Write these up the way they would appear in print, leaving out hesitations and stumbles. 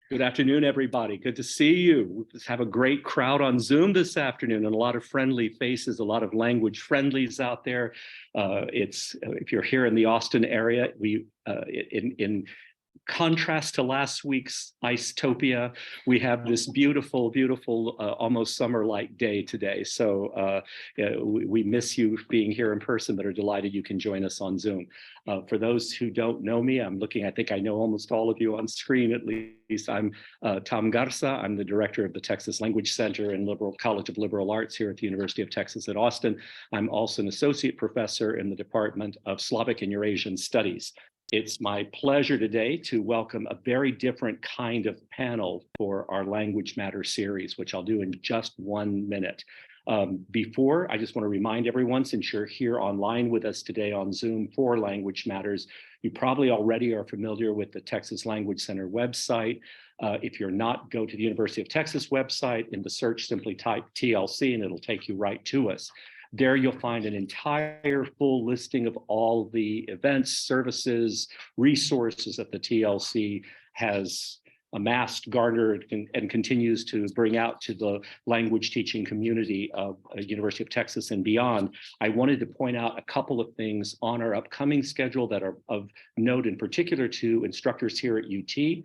Good afternoon, everybody. Good to see you. We have a great crowd on Zoom this afternoon and a lot of friendly faces, a lot of language friendlies out there. If you're here in the Austin area, in contrast to last week's Icetopia, we have this beautiful, almost summer-like day today. So we miss you being here in person, but are delighted you can join us on Zoom. For those who don't know me, I think I know almost all of you on screen, at least. I'm Tom Garza. I'm the director of the Texas Language Center and College of Liberal Arts here at the University of Texas at Austin. I'm also an associate professor in the Department of Slavic and Eurasian Studies. It's my pleasure today to welcome a very different kind of panel for our Language Matters series, which I'll do in just 1 minute. Before, I just want to remind everyone, since you're here online with us today on Zoom for Language Matters, you probably already are familiar with the Texas Language Center website. If you're not, go to the University of Texas website. In the search, simply type TLC and it'll take you right to us. There you'll find an entire full listing of all the events, services, resources that the TLC has amassed, garnered, and continues to bring out to the language teaching community of University of Texas and beyond. I wanted to point out a couple of things on our upcoming schedule that are of note, in particular to instructors here at UT.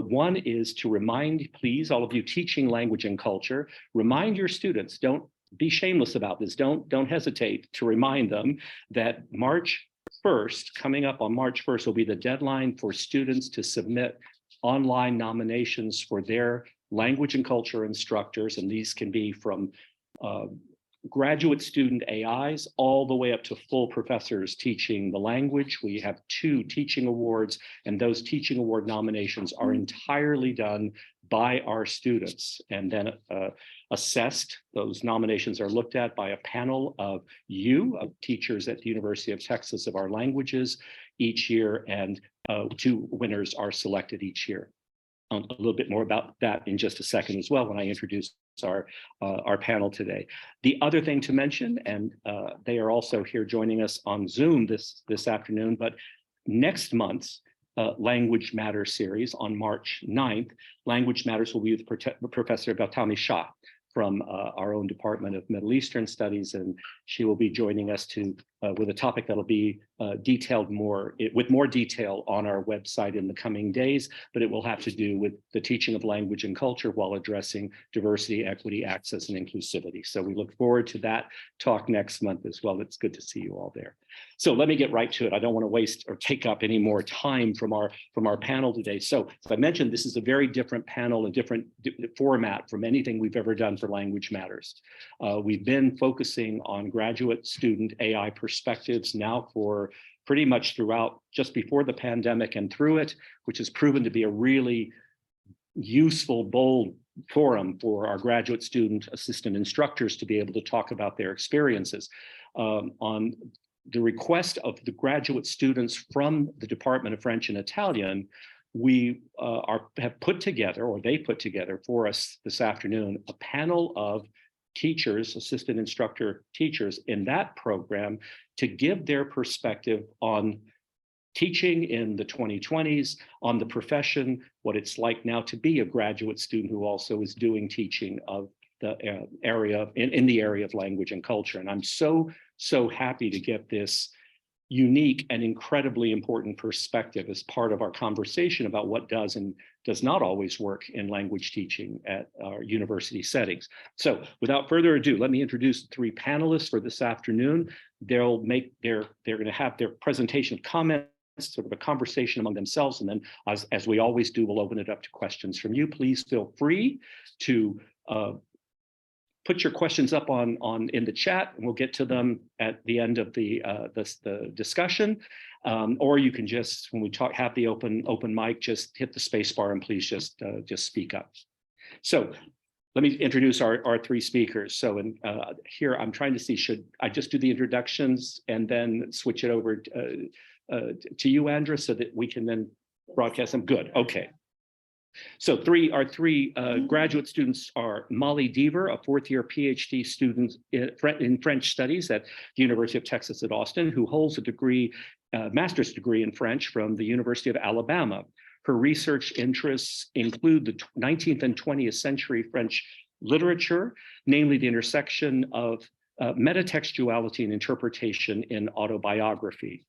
One is to remind, please, all of you teaching language and culture, remind your students, don't be shameless about this. Don't hesitate to remind them that March 1st, coming up on March 1st, will be the deadline for students to submit online nominations for their language and culture instructors. And these can be from graduate student AIs all the way up to full professors teaching the language. We have 2 teaching awards, and those teaching award nominations are entirely done by our students and then assessed. Those nominations are looked at by a panel of teachers at the University of Texas of our languages each year, and 2 winners are selected each year. A little bit more about that in just a second as well when I introduce our panel today. The other thing to mention, and they are also here joining us on Zoom this afternoon, but next month's Language Matters series on March 9th, Language Matters will be with Professor Bautami Shah from our own Department of Middle Eastern Studies, and she will be joining us with a topic that'll be detailed with more detail on our website in the coming days, but it will have to do with the teaching of language and culture while addressing diversity, equity, access, and inclusivity. So we look forward to that talk next month as well. It's good to see you all there. So let me get right to it. I don't want to waste or take up any more time from our panel today. So as I mentioned, this is a very different panel, a different format from anything we've ever done for Language Matters. We've been focusing on graduate student AI perspectives now for pretty much throughout, just before the pandemic and through it, which has proven to be a really useful, bold forum for our graduate student assistant instructors to be able to talk about their experiences. On the request of the graduate students from the Department of French and Italian, we have put together, or they put together for us this afternoon, a panel of teachers, assistant instructor teachers in that program to give their perspective on teaching in the 2020s, on the profession, what it's like now to be a graduate student who also is doing teaching of the area, in the area of language and culture. And I'm so happy to get this unique and incredibly important perspective as part of our conversation about what does and does not always work in language teaching at our university settings. So without further ado, let me introduce the 3 panelists for this afternoon. They're going to have their presentation comments, sort of a conversation among themselves, and then as we always do, we'll open it up to questions from you. Please feel free to put your questions up in the chat, and we'll get to them at the end of the discussion. Or you can just, when we have the open mic, just hit the space bar and please just speak up. So let me introduce our 3 speakers. So here I'm trying to see, should I just do the introductions and then switch it over to you, Andra, so that we can then broadcast them? Good, okay. So our three graduate students are Molly Deaver, a 4th-year PhD student in French studies at the University of Texas at Austin, who holds a master's degree in French from the University of Alabama. Her research interests include the 19th and 20th century French literature, namely the intersection of metatextuality and interpretation in autobiography.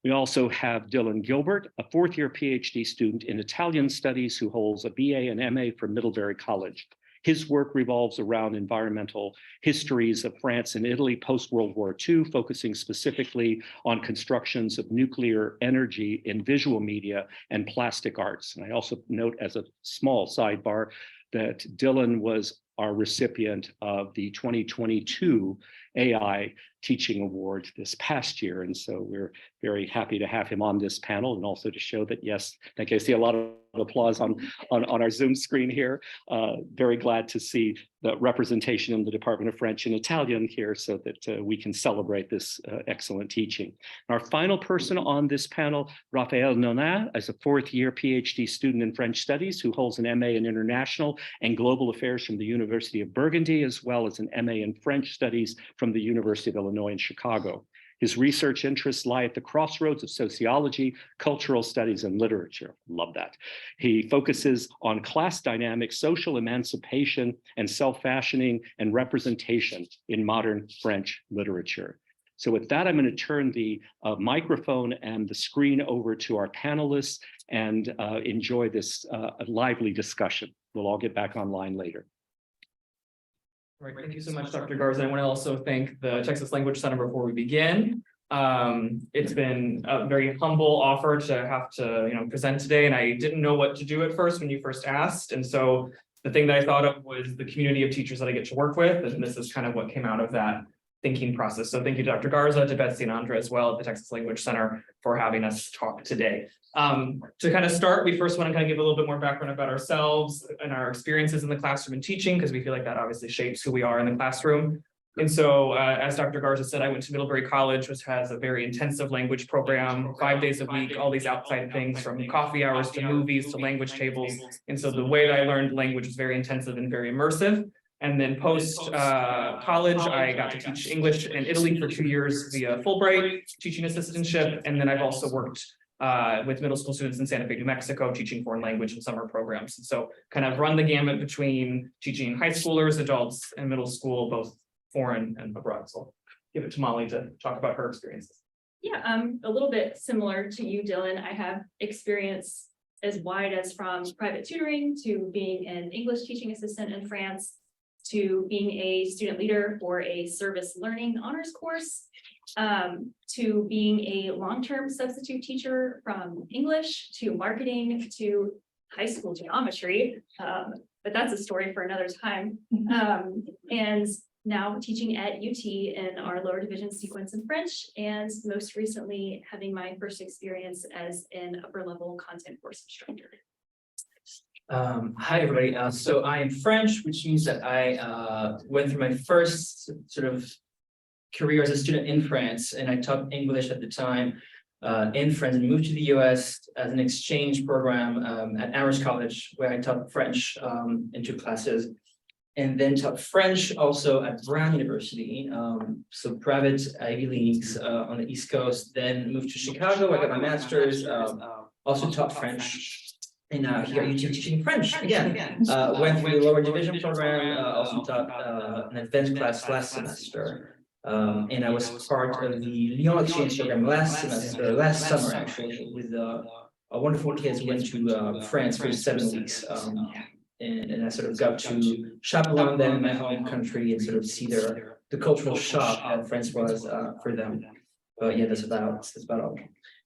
We also have Dylan Gilbert, a fourth-year PhD student in Italian studies who holds a BA and MA from Middlebury College. His work revolves around environmental histories of France and Italy post-World War II, focusing specifically on constructions of nuclear energy in visual media and plastic arts. And I also note as a small sidebar that Dylan was our recipient of the 2022 AI Teaching Award this past year. And so we're very happy to have him on this panel, and also to show that, yes, thank you. I see a lot of applause on our Zoom screen here. Very glad to see the representation in the Department of French and Italian here so that we can celebrate this excellent teaching. Our final person on this panel, Raphaël Nonin, is a fourth-year PhD student in French studies who holds an MA in International and Global Affairs from the University of Burgundy, as well as an MA in French Studies from the University of Illinois in Chicago. His research interests lie at the crossroads of sociology, cultural studies, and literature. Love that. He focuses on class dynamics, social emancipation, and self-fashioning and representation in modern French literature. So with that, I'm going to turn the microphone and the screen over to our panelists and enjoy this lively discussion. We'll all get back online later. Right, thank you so much, Dr. Garza. I want to also thank the Texas Language Center before we begin. It's been a very humble offer to have to, present today, and I didn't know what to do at first when you first asked. And so the thing that I thought of was the community of teachers that I get to work with, and this is kind of what came out of that thinking process. So thank you, Dr. Garza, to Betsy and Andra as well at the Texas Language Center for having us talk today. To kind of start, we first want to kind of give a little bit more background about ourselves and our experiences in the classroom and teaching, because we feel like that obviously shapes who we are in the classroom. And so, as Dr. Garza said, I went to Middlebury College, which has a very intensive language program, 5 days a week, all these outside things from coffee hours to movies to language tables. And so the way that I learned language was very intensive and very immersive. And then post college, I got to teach English in Italy for 2 years via Fulbright teaching assistantship. And then I've also worked with middle school students in Santa Fe, New Mexico, teaching foreign language and summer programs. And so kind of run the gamut between teaching high schoolers, adults, and middle school, both foreign and abroad. So I'll give it to Molly to talk about her experiences. Yeah, a little bit similar to you, Dylan. I have experience as wide as from private tutoring to being an English teaching assistant in France, to being a student leader for a service learning honors course, to being a long-term substitute teacher from English to marketing to high school geometry. But that's a story for another time. And now teaching at UT in our lower division sequence in French, and most recently having my first experience as an upper level content course instructor. Hi, everybody. So I am French, which means that I went through my first sort of career as a student in France, and I taught English at the time in France, and moved to the US as an exchange program at Amherst College, where I taught French in 2 classes, and then taught French also at Brown University, so private Ivy Leagues on the East Coast. Then moved to Chicago. I got my master's, also taught French. And here at UT teaching French again. Went through the lower division program, also taught an advanced class last semester. And I was part of the Lyon exchange program last summer actually, with wonderful kids who went to France for 7 weeks. And I sort of got to shop around them in my home country and sort of see the cultural shock that France was for them. But yeah, that's about all.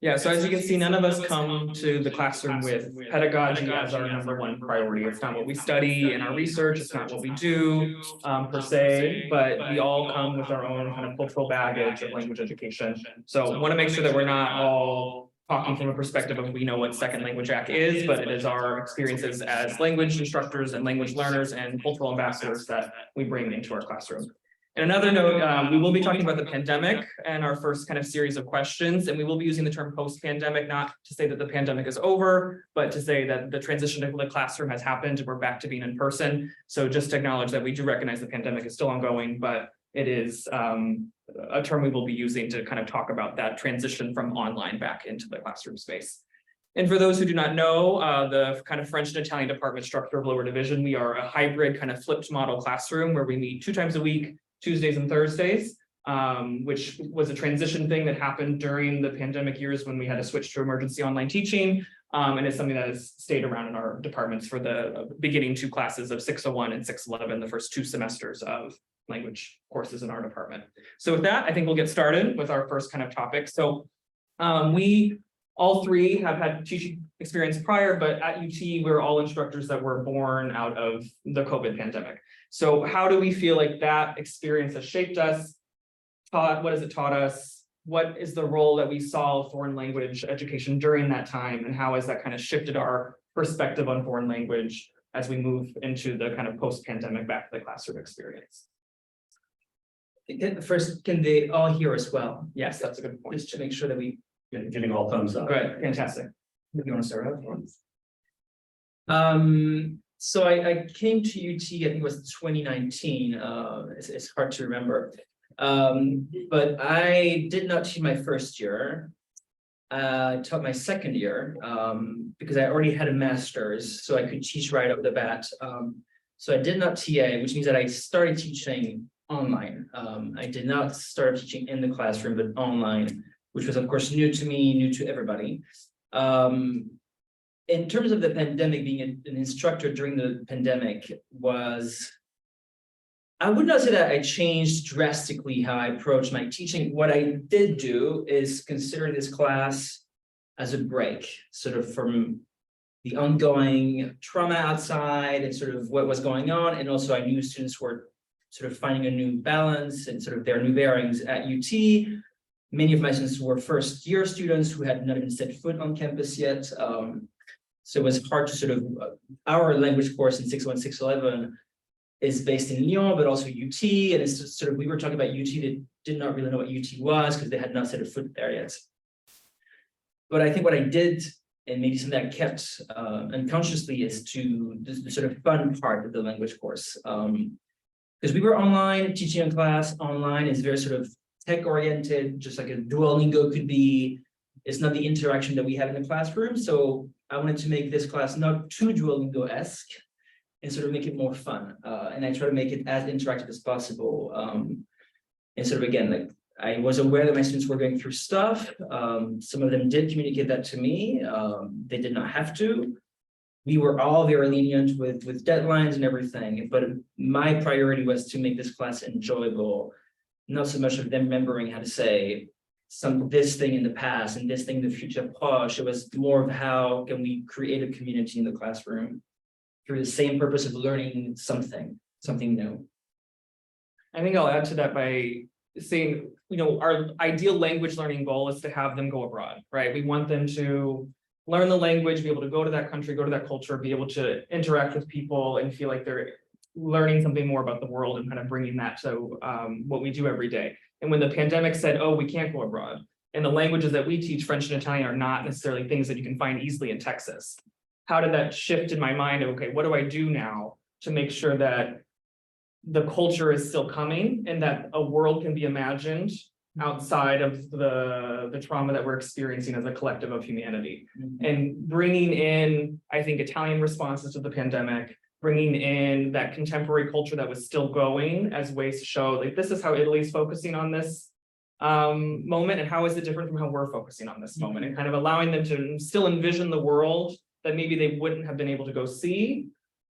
Yeah, so as you can see, none of us come to the classroom with pedagogy as our #1 priority. It's not what we study in our research, it's not what we do per se, but we all come with our own kind of cultural baggage of language education. So I want to make sure that we're not all talking from a perspective of we know what Second Language Act is, but it is our experiences as language instructors and language learners and cultural ambassadors that we bring into our classroom. And another note, we will be talking about the pandemic and our first kind of series of questions, and we will be using the term post-pandemic, not to say that the pandemic is over, but to say that the transition to the classroom has happened and we're back to being in person. So just to acknowledge that we do recognize the pandemic is still ongoing, but it is a term we will be using to kind of talk about that transition from online back into the classroom space. And for those who do not know, the kind of French and Italian department structure of lower division, we are a hybrid kind of flipped model classroom where we meet 2 times a week, Tuesdays and Thursdays, which was a transition thing that happened during the pandemic years when we had to switch to emergency online teaching. And it's something that has stayed around in our departments for the beginning 2 classes of 601 and 611, the first 2 semesters of language courses in our department. So with that, I think we'll get started with our first kind of topic. So we all 3 have had teaching experience prior, but at UT, we're all instructors that were born out of the COVID pandemic. So how do we feel like that experience has shaped us? What has it taught us? What is the role that we saw foreign language education during that time? And how has that kind of shifted our perspective on foreign language as we move into the kind of post-pandemic back to the classroom experience? First, can they all hear as well? Yes, that's a good point. Just to make sure that we. Getting all thumbs up. Good, fantastic. If you want to start off. So I came to UT, I think it was 2019. It's hard to remember. But I did not teach my first year. I taught my second year because I already had a master's, so I could teach right off the bat. So I did not TA, which means that I started teaching online. I did not start teaching in the classroom, but online, which was of course new to me, new to everybody. In terms of the pandemic, being an instructor during the pandemic I would not say that I changed drastically how I approach my teaching. What I did do is consider this class as a break, sort of from the ongoing trauma outside and sort of what was going on. And also I knew students were sort of finding a new balance and sort of their new bearings at UT. Many of my students were first year students who had not even set foot on campus yet. So it was hard to sort of, our language course in 601, 611 is based in Lyon, but also UT. And it's just sort of, we were talking about UT that did not really know what UT was because they had not set a foot there yet. But I think what I did, and maybe something I kept unconsciously, is to the sort of fun part of the language course. Because we were online, teaching in class online is very sort of tech oriented, just like a Duolingo could be. It's not the interaction that we have in the classroom. So I wanted to make this class not too Duolingo-esque and sort of make it more fun. And I try to make it as interactive as possible. And sort of, again, like I was aware that my students were going through stuff. Some of them did communicate that to me. They did not have to. We were all very lenient with deadlines and everything, but my priority was to make this class enjoyable, not so much of them remembering how to say this thing in the past and this thing in the future proche. It was more of how can we create a community in the classroom through the same purpose of learning something new. I think I'll add to that by saying, our ideal language learning goal is to have them go abroad, right? We want them to learn the language, be able to go to that country, go to that culture, be able to interact with people and feel like they're learning something more about the world and kind of bringing that to what we do every day. And when the pandemic said, oh, we can't go abroad, and the languages that we teach, French and Italian, are not necessarily things that you can find easily in Texas. How did that shift in my mind of, okay, what do I do now to make sure that the culture is still coming and that a world can be imagined outside of the trauma that we're experiencing as a collective of humanity? Mm-hmm. And bringing in, I think, Italian responses to the pandemic, bringing in that contemporary culture that was still going as ways to show, like, this is how Italy's focusing on this moment, and how is it different from how we're focusing on this moment, and kind of allowing them to still envision the world that maybe they wouldn't have been able to go see.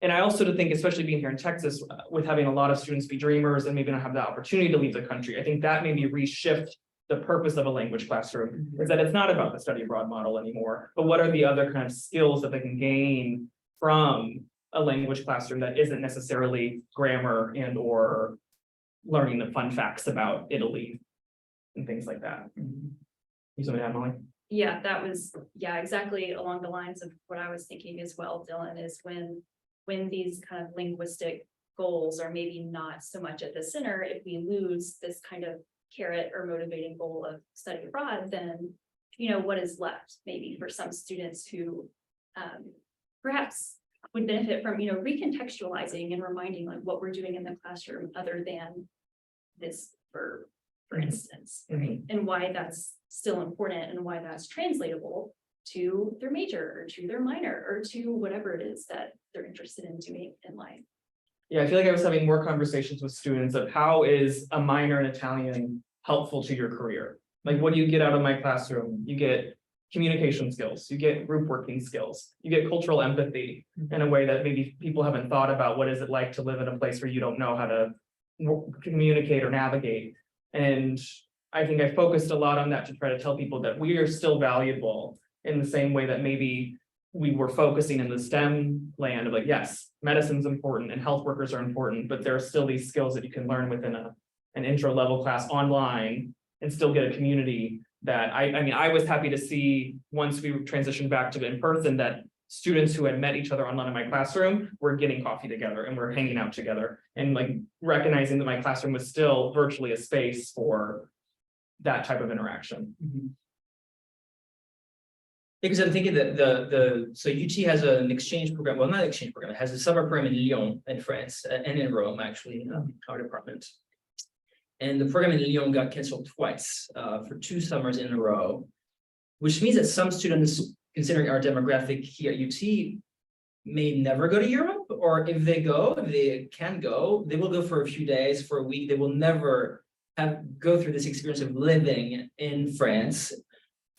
And I also think, especially being here in Texas, with having a lot of students be dreamers and maybe not have the opportunity to leave the country, I think that maybe reshift the purpose of a language classroom, is that it's not about the study abroad model anymore, but what are the other kind of skills that they can gain from a language classroom that isn't necessarily grammar and or learning the fun facts about Italy and things like that. You something to add, Molly? Yeah, that was, exactly along the lines of what I was thinking as well, Dylan, is when these kind of linguistic goals are maybe not so much at the center, if we lose this kind of carrot or motivating goal of study abroad, then, what is left maybe for some students who perhaps would benefit from, recontextualizing and reminding like what we're doing in the classroom other than this for instance, right? And why that's still important and why that's translatable to their major or to their minor or to whatever it is that they're interested in doing in life. Yeah, I feel like I was having more conversations with students of how is a minor in Italian helpful to your career? Like, what do you get out of my classroom? You get communication skills, you get group working skills, you get cultural empathy in a way that maybe people haven't thought about. What is it like to live in a place where you don't know how to communicate or navigate? And I think I focused a lot on that to try to tell people that we are still valuable in the same way that maybe we were focusing in the STEM land of like, yes, medicine's important and health workers are important, but there are still these skills that you can learn within an intro level class online and still get a community that I mean, I was happy to see once we transitioned back to in person that students who had met each other online in my classroom were getting coffee together and we're hanging out together and like recognizing that my classroom was still virtually a space for that type of interaction. Because I'm thinking that so UT has an exchange program, well, not an exchange program, it has a summer program in Lyon in France and in Rome, actually, our department. And the program in Lyon got canceled twice for 2 summers in a row, which means that some students, considering our demographic here at UT, may never go to Europe, or if they go, if they can go, they will go for a few days, for a week. They will never go through this experience of living in France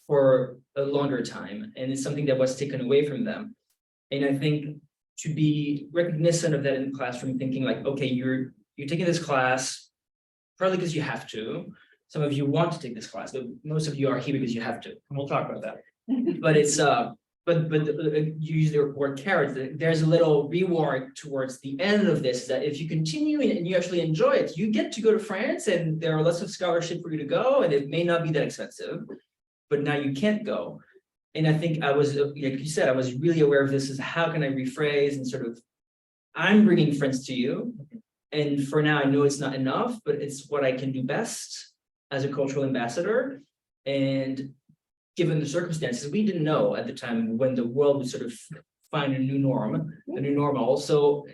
for a longer time. And it's something that was taken away from them. And I think to be recognizant of that in the classroom, thinking like, okay, you're taking this class, probably because you have to. Some of you want to take this class, but most of you are here because you have to. And we'll talk about that. But it's but you use the word carrots. There's a little reward towards the end of this, that if you continue and you actually enjoy it, you get to go to France and there are lots of scholarship for you to go, and it may not be that expensive, but now you can't go. And I think I was, like you said, I was really aware of this, is how can I rephrase and sort of, I'm bringing friends to you. And for now, I know it's not enough, but it's what I can do best as a cultural ambassador. And given the circumstances, we didn't know at the time when the world would sort of find a new norm, a new normal. So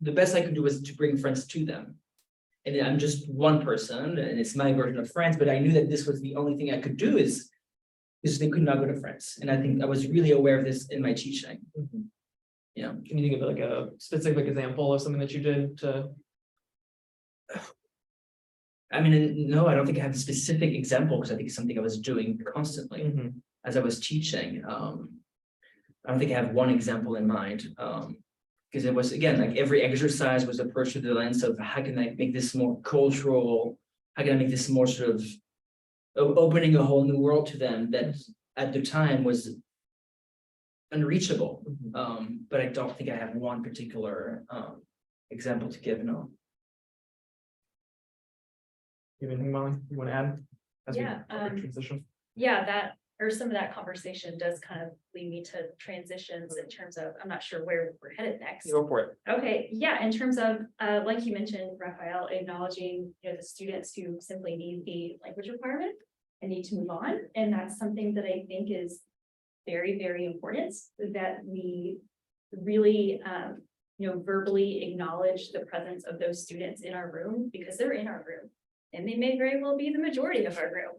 the best I could do was to bring friends to them. And I'm just one person, and it's my version of France, but I knew that this was the only thing I could do is they could not go to France. And I think I was really aware of this in my teaching. Yeah. Can you think of like a specific example of something that you did to? I mean, no, I don't think I have a specific example, because I think it's something I was doing constantly as I was teaching. I don't think I have one example in mind, because it was, again, like every exercise was approached through the lens of how can I make this more cultural? How can I make this more sort of opening a whole new world to them that at the time was unreachable. But I don't think I have one particular example to give, no. You have anything, Molly, you want to add? As we Yeah, transition. Yeah, that, or some of that conversation does kind of lead me to transitions in terms of, I'm not sure where we're headed next. Go for it. Okay, yeah, in terms of, like you mentioned, Raphael, acknowledging, the students who simply need the language requirement and need to move on. And that's something that I think is very, very important, that we really, verbally acknowledge the presence of those students in our room, because they're in our room. And they may very well be the majority of our room.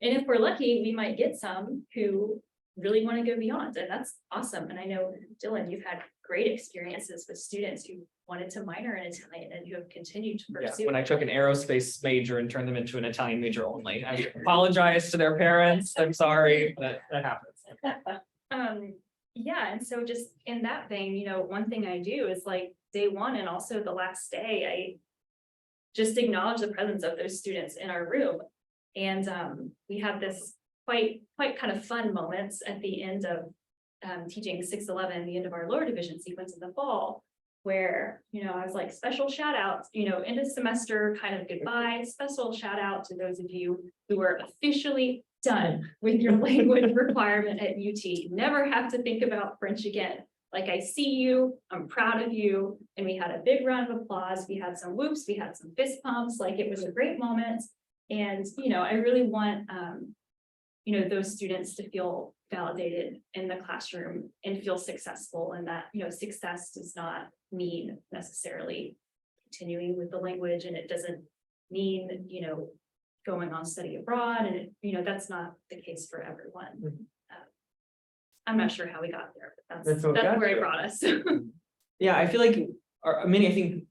And if we're lucky, we might get some who really want to go beyond, and that's awesome. And I know, Dylan, you've had great experiences with students who wanted to minor in Italian and who have continued to pursue. Yeah, when I took an aerospace major and turned them into an Italian major only. I apologize to their parents. I'm sorry, but that happens. Yeah, and so just in that vein, one thing I do is like day one and also the last day, I just acknowledge the presence of those students in our room. And we have this quite kind of fun moments at the end of teaching 611, the end of our lower division sequence in the fall, where, I was like, special shout outs, end of semester kind of goodbye, special shout out to those of you who are officially done with your language requirement at UT. Never have to think about French again. Like, I see you, I'm proud of you. And we had a big round of applause. We had some whoops, we had some fist pumps, like it was a great moment. And, I really want, those students to feel validated in the classroom and feel successful, and that, success does not mean necessarily continuing with the language, and it doesn't mean, going on study abroad, and that's not the case for everyone. I'm not sure how we got there, but That's that's what got where it you. brought us. Yeah, I feel like, I think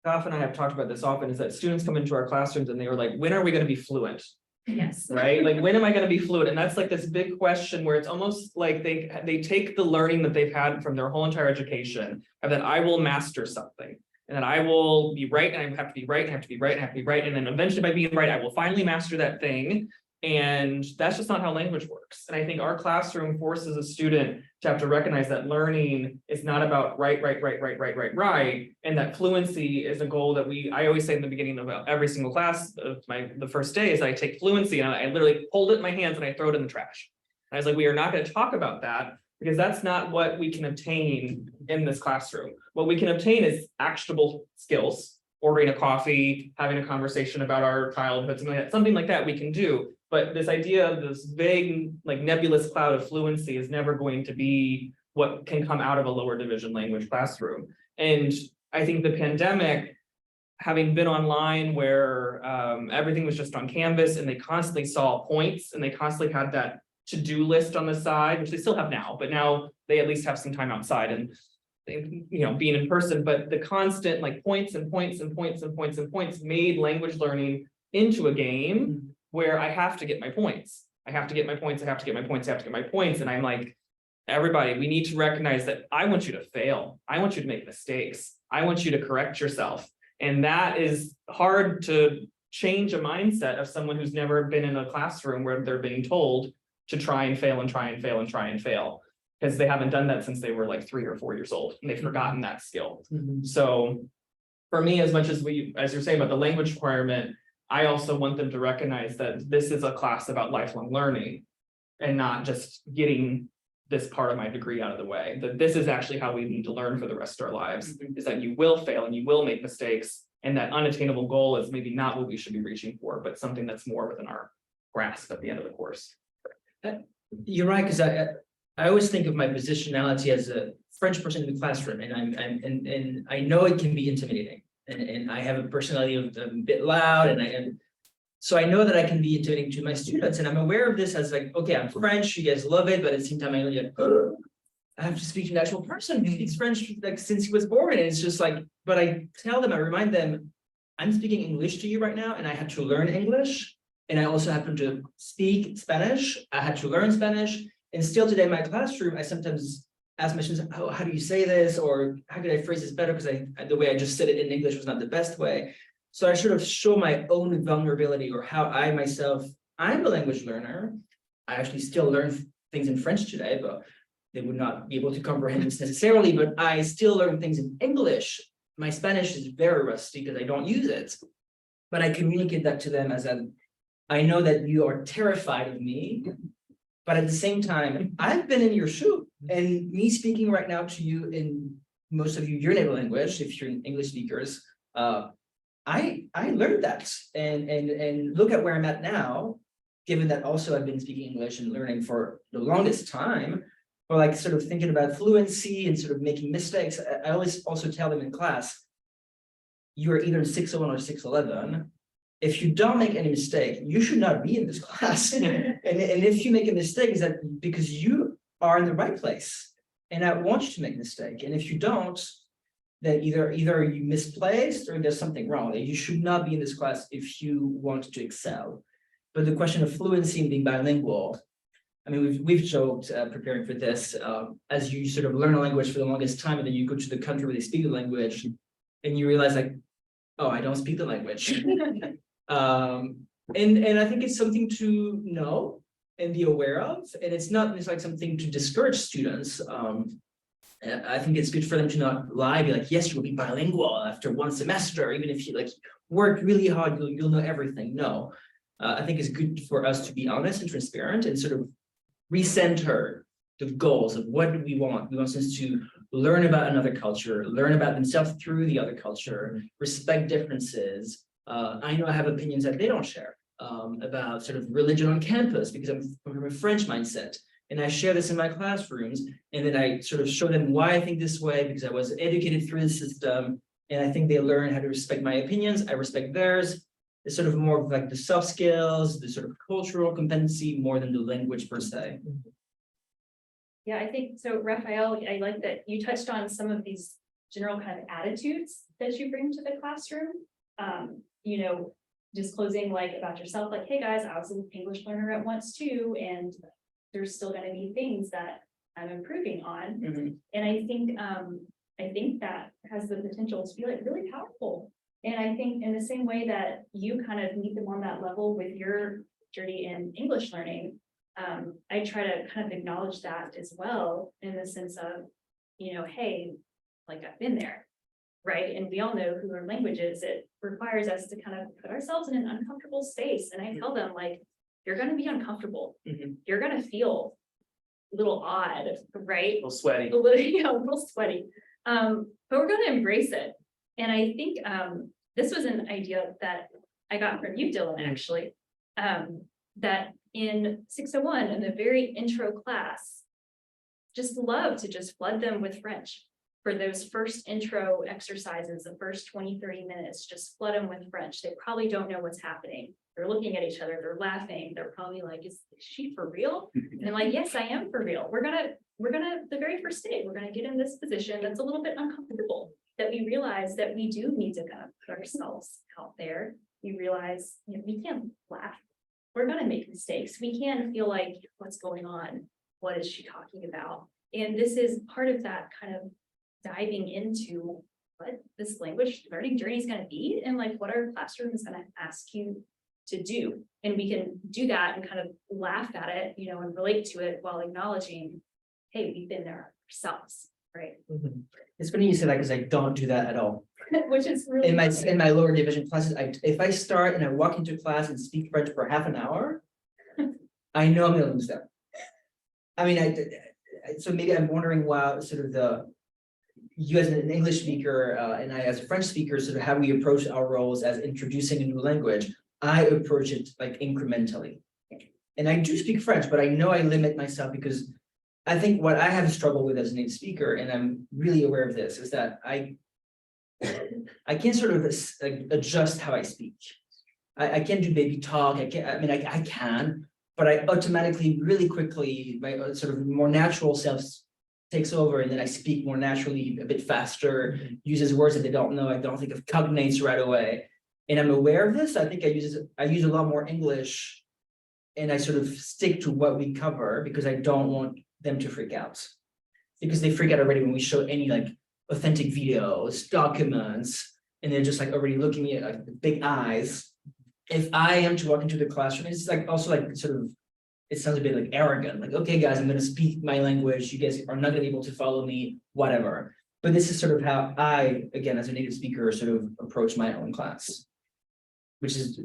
Goff and I have talked about this often, is that students come into our classrooms and they were like, when are we gonna be fluent? Yes. Right? Like, when am I gonna be fluent? And that's like this big question where it's almost like they take the learning that they've had from their whole entire education, and that I will master something. And then I will be right, and I have to be right, and I have to be right, and I have to be right. And then eventually by being right, I will finally master that thing. And that's just not how language works. And I think our classroom forces a student to have to recognize that learning is not about right. And that fluency is a goal that I always say in the beginning of every single class of the first day is I take fluency and I literally hold it in my hands and I throw it in the trash. And I was like, we are not going to talk about that, because that's not what we can obtain in this classroom. What we can obtain is actionable skills, ordering a coffee, having a conversation about our childhood, something like that we can do. But this idea of this vague, like nebulous cloud of fluency is never going to be what can come out of a lower division language classroom. And I think the pandemic, having been online where everything was just on Canvas and they constantly saw points and they constantly had that to-do list on the side, which they still have now, but now they at least have some time outside and being in person. But the constant like points made language learning into a game where I have to get my points. And I'm like, everybody, we need to recognize that I want you to fail. I want you to make mistakes. I want you to correct yourself. And that is hard to change a mindset of someone who's never been in a classroom where they're being told to try and fail, because they haven't done that since they were like 3 or 4 years old, and they've forgotten that skill. So for me, as much as you're saying about the language requirement, I also want them to recognize that this is a class about lifelong learning and not just getting this part of my degree out of the way, that this is actually how we need to learn for the rest of our lives, is that you will fail and you will make mistakes, and that unattainable goal is maybe not what we should be reaching for, but something that's more within our grasp at the end of the course. You're right, because I always think of my positionality as a French person in the classroom, and I know it can be intimidating, and I have a personality of a bit loud, and so I know that I can be intimidating to my students, and I'm aware of this as like, okay, I'm French, you guys love it, but at the same time, I have to speak to an actual person who speaks French like since he was born, and it's just like, but I remind them, I'm speaking English to you right now, and I had to learn English, and I also happen to speak Spanish. I had to learn Spanish, and still today in my classroom, I sometimes ask my students, oh, how do you say this, or how could I phrase this better? Because the way I just said it in English was not the best way. So I sort of show my own vulnerability, or how I'm a language learner. I actually still learn things in French today, but they would not be able to comprehend this necessarily, but I still learn things in English. My Spanish is very rusty because I don't use it, but I communicate that to them as I know that you are terrified of me, but at the same time, I've been in your shoe, and me speaking right now to you in most of your native language, if you're English speakers, I learned that, and look at where I'm at now, given that also I've been speaking English and learning for the longest time, or like sort of thinking about fluency and sort of making mistakes. I always also tell them in class, you are either 601 or 611. If you don't make any mistake, you should not be in this class. and if you make a mistake, is that because you are in the right place, and I want you to make a mistake. And if you don't, then either you misplaced or there's something wrong. You should not be in this class if you want to excel. But the question of fluency and being bilingual, I mean, we've joked preparing for this, as you sort of learn a language for the longest time, and then you go to the country where they speak the language, and you realize like, oh, I don't speak the language. And I think it's something to know and be aware of, and it's not like something to discourage students. I think it's good for them to not lie, be like, yes, you will be bilingual after one semester, even if you like work really hard, you'll know everything. No, I think it's good for us to be honest and transparent, and sort of recenter the goals of what do we want. We want students to learn about another culture, learn about themselves through the other culture, respect differences. I know I have opinions that they don't share about sort of religion on campus, because I'm from a French mindset, and I share this in my classrooms, and then I sort of show them why I think this way, because I was educated through the system, and I think they learn how to respect my opinions. I respect theirs. It's sort of more of like the soft skills, the sort of cultural competency, more than the language per se. Yeah, I think so, Raphael, I like that you touched on some of these general kind of attitudes that you bring to the classroom. You know, disclosing like about yourself, like, hey guys, I was an English learner at once too, and there's still gonna be things that I'm improving on. Mhm. And I think that has the potential to be like really powerful. And I think in the same way that you kind of meet them on that level with your journey in English learning, I try to kind of acknowledge that as well in the sense of, you know, hey, like I've been there, right? And we all know who our language is. It requires us to kind of put ourselves in an uncomfortable space. And I tell them like, you're going to be uncomfortable. Mhm. You're going to feel a little odd, right? A little sweaty. A little, you know, a little sweaty. But we're going to embrace it. And I think this was an idea that I got from you, Dylan, actually, that in 601, in the very intro class, just love to just flood them with French for those first intro exercises, the first 20, 30 minutes, just flood them with French. They probably don't know what's happening. They're looking at each other, they're laughing. They're probably like, is she for real? And I'm like, yes, I am for real. We're gonna, the very first day, we're gonna get in this position that's a little bit uncomfortable, that we realize that we do need to kind of put ourselves out there. We realize, you know, we can't laugh. We're gonna make mistakes. We can feel like, what's going on? What is she talking about? And this is part of that kind of diving into what this language learning journey is going to be, and like what our classroom is going to ask you to do. And we can do that and kind of laugh at it, you know, and relate to it while acknowledging, hey, we've been there ourselves, right? Mhm. It's funny you say that because I don't do that at all. Which is really In funny. my lower division classes, if I start and I walk into class and speak French for half an hour, I know I'm gonna lose them. I mean, so maybe I'm wondering why sort of you as an English speaker and I as a French speaker, sort of how we approach our roles as introducing a new language. I approach it like incrementally. And I do speak French, but I know I limit myself because I think what I have struggled with as a native speaker, and I'm really aware of this, is that I can't sort of adjust how I speak. I can't do baby talk. I can, but I automatically, really quickly, my sort of more natural self takes over, and then I speak more naturally, a bit faster, uses words that they don't know. I don't think of cognates right away. And I'm aware of this. I think I use a lot more English, and I sort of stick to what we cover because I don't want them to freak out. Because they freak out already when we show any like authentic videos, documents, and they're just like already looking at me like with big eyes. If I am to walk into the classroom, it's like also like sort of, it sounds a bit like arrogant, like, okay, guys, I'm going to speak my language. You guys are not going to be able to follow me, whatever. But this is sort of how I, again, as a native speaker, sort of approach my own class, which is,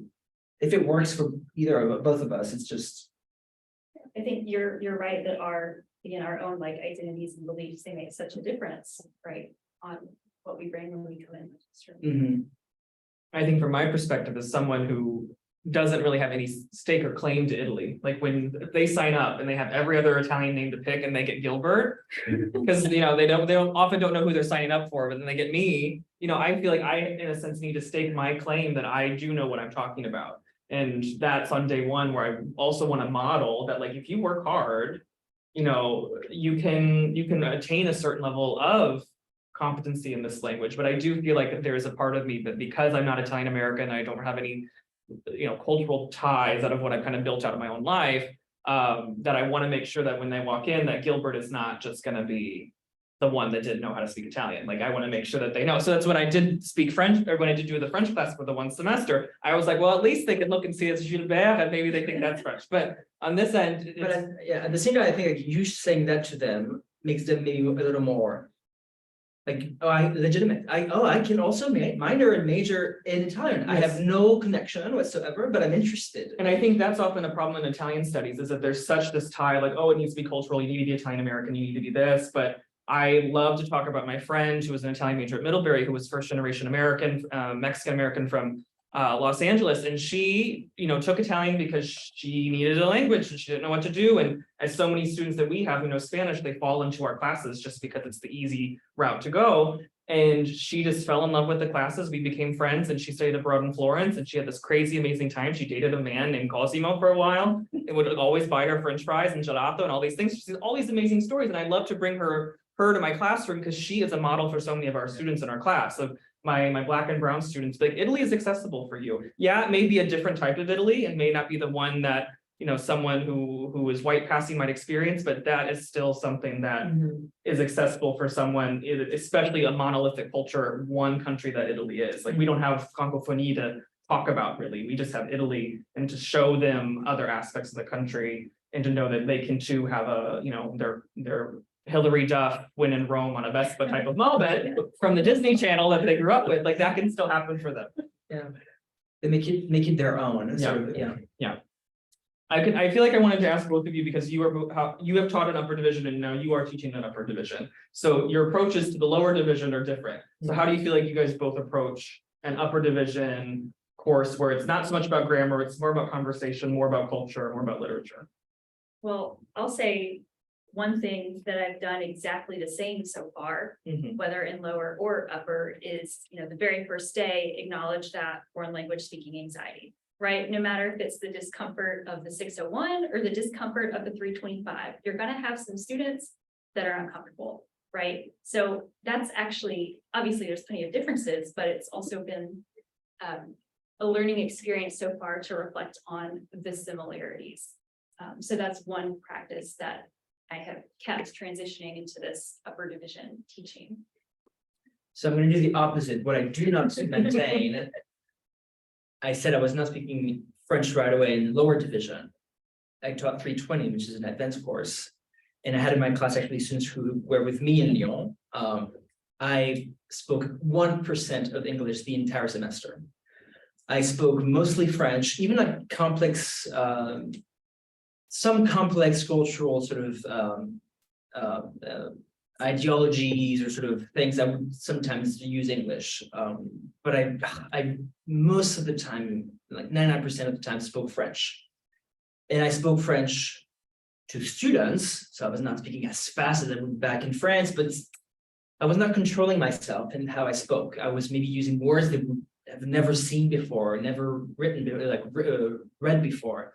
if it works for either of both of us, it's just. I think you're right that our own like identities and beliefs, they make such a difference, right, on what we bring when we come in. Mhm. I think from my perspective, as someone who doesn't really have any stake or claim to Italy, like when they sign up and they have every other Italian name to pick and they get Gilbert, because they often don't know who they're signing up for, but then they get me, I feel like I, in a sense, need to stake my claim that I do know what I'm talking about. And that's on day one, where I also want to model that, like, if you work hard, you can attain a certain level of competency in this language. But I do feel like there is a part of me that, because I'm not Italian American, I don't have any cultural ties out of what I've kind of built out of my own life, that I want to make sure that when they walk in, that Gilbert is not just going to be the one that didn't know how to speak Italian. Like, I want to make sure that they know. So that's when I did speak French, or when I did do the French class for the one semester, I was like, well, at least they can look and see it's Gilbert, and maybe they think that's French. But on this end, But at the same time, I think like you saying that to them makes them maybe a little more like, I can also minor and major in Italian. I have no connection whatsoever, but I'm interested. And I think that's often a problem in Italian studies, is that there's such this tie, like, oh, it needs to be cultural, you need to be Italian American, you need to be this. But I love to talk about my friend who was an Italian major at Middlebury, who was first generation American, Mexican American from Los Angeles, and she, took Italian because she needed a language and she didn't know what to do. And as so many students that we have who know Spanish, they fall into our classes just because it's the easy route to go. And she just fell in love with the classes. We became friends, and she studied abroad in Florence, and she had this crazy, amazing time. She dated a man named Cosimo for a while and would always buy her French fries and gelato and all these things. She's all these amazing stories, and I love to bring her to my classroom because she is a model for so many of our students in our class. So my Black and brown students, like, Italy is accessible for you. Yeah, it may be a different type of Italy and may not be the one that, someone who is white passing might experience, but that is still something that is accessible for someone, especially a monolithic culture, one country that Italy is. Like, we don't have Francophonie to talk about, really. We just have Italy, and to show them other aspects of the country and to know that they can too have a, their Hilary Duff win in Rome on a Vespa type of moment from the Disney Channel that they grew up with. Like, that can still happen for them. Yeah. They make it their own. Yeah. I feel like I wanted to ask both of you, because you have taught an upper division and now you are teaching an upper division. So your approaches to the lower division are different. So how do you feel like you guys both approach an upper division course where it's not so much about grammar, it's more about conversation, more about culture, more about literature? Well, I'll say one thing that I've done exactly the same so far, whether in lower or upper, is, the very first day, acknowledge that foreign language speaking anxiety, right? No matter if it's the discomfort of the 601 or the discomfort of the 325, you're going to have some students that are uncomfortable, right? So that's actually, obviously there's plenty of differences, but it's also been a learning experience so far to reflect on the similarities. So that's one practice that I have kept transitioning into this upper division teaching. So I'm going to do the opposite. What I do not maintain, I said I was not speaking French right away in lower division. I taught 320, which is an advanced course. And I had in my class actually students who were with me in Lyon. I spoke 1% of English the entire semester. I spoke mostly French, even like complex, some complex cultural sort of ideologies or sort of things I would sometimes use English. But I most of the time, like 99% of the time, spoke French. And I spoke French to students, so I was not speaking as fast as I would back in France, but I was not controlling myself in how I spoke. I was maybe using words that I've never seen before, never written, like read before.